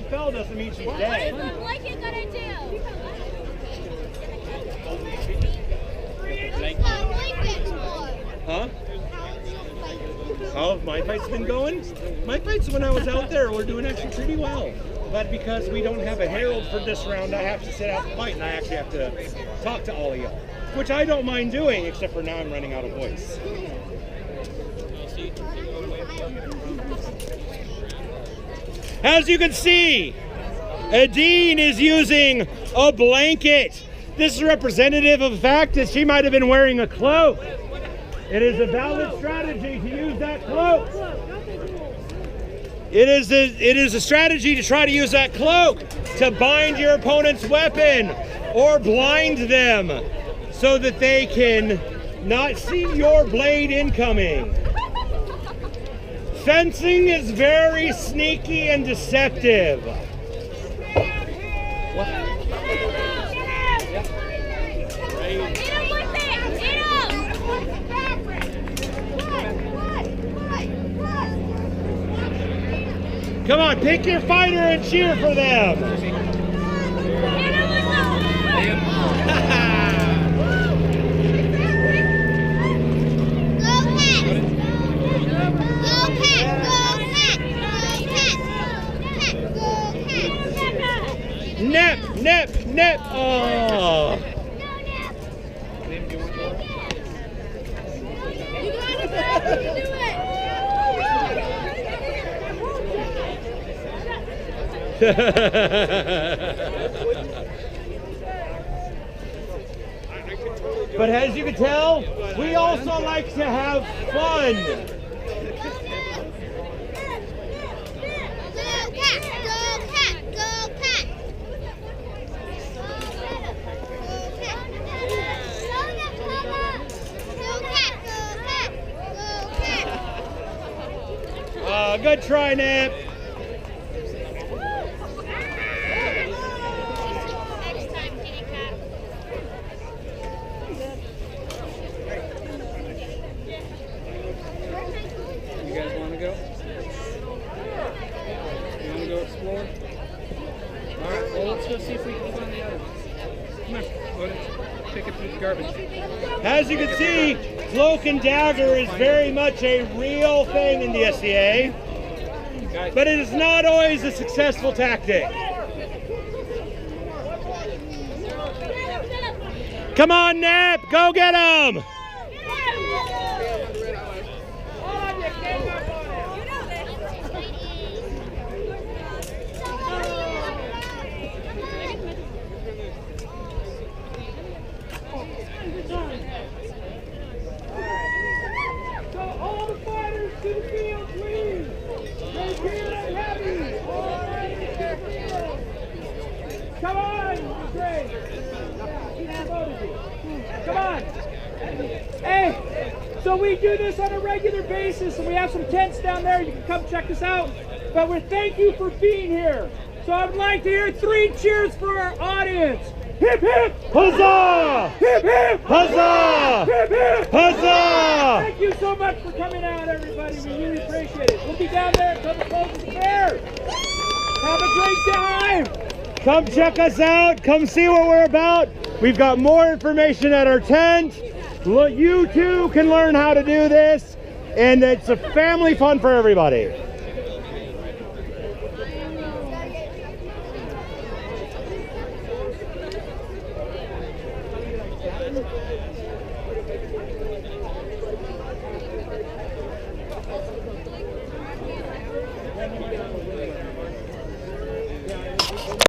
fell doesn't mean she's dead. What is the blanket gonna do? Huh? How have my fights been going? My fights when I was out there were doing actually pretty well. But because we don't have a herald for this round, I have to sit out and fight, and I actually have to talk to all of y'all. Which I don't mind doing, except for now I'm running out of voice. As you can see, Adine is using a blanket. This is representative of the fact that she might have been wearing a cloak. It is a valid strategy to use that cloak. It is a strategy to try to use that cloak to bind your opponent's weapon or blind them so that they can not see your blade incoming. Fencing is very sneaky and deceptive. Come on, pick your fighter and cheer for them. Nip. Oh. But as you can tell, we also like to have fun. Good try, Nip. You guys want to go? You want to go explore? All right, well, let's go see if we can find the others. Come on, go to pick up the garbage. As you can see, cloak and dagger is very much a real thing in the SCA, but it is not always a successful tactic. Come on, Nip, go get him! Come on, Grace. Come on. Hey, so we do this on a regular basis, and we have some tents down there. You can come check us out. But we thank you for being here. So I would like to hear 3 cheers for our audience. Hip hip! Huzzah! Hip hip! Huzzah! Hip hip! Huzzah! Thank you so much for coming out, everybody. We really appreciate it. We'll be down there until the close of the fair. Have a great time. Come check us out. Come see what we're about. We've got more information at our tent. Look, you too can learn how to do this, and it's a family fun for everybody.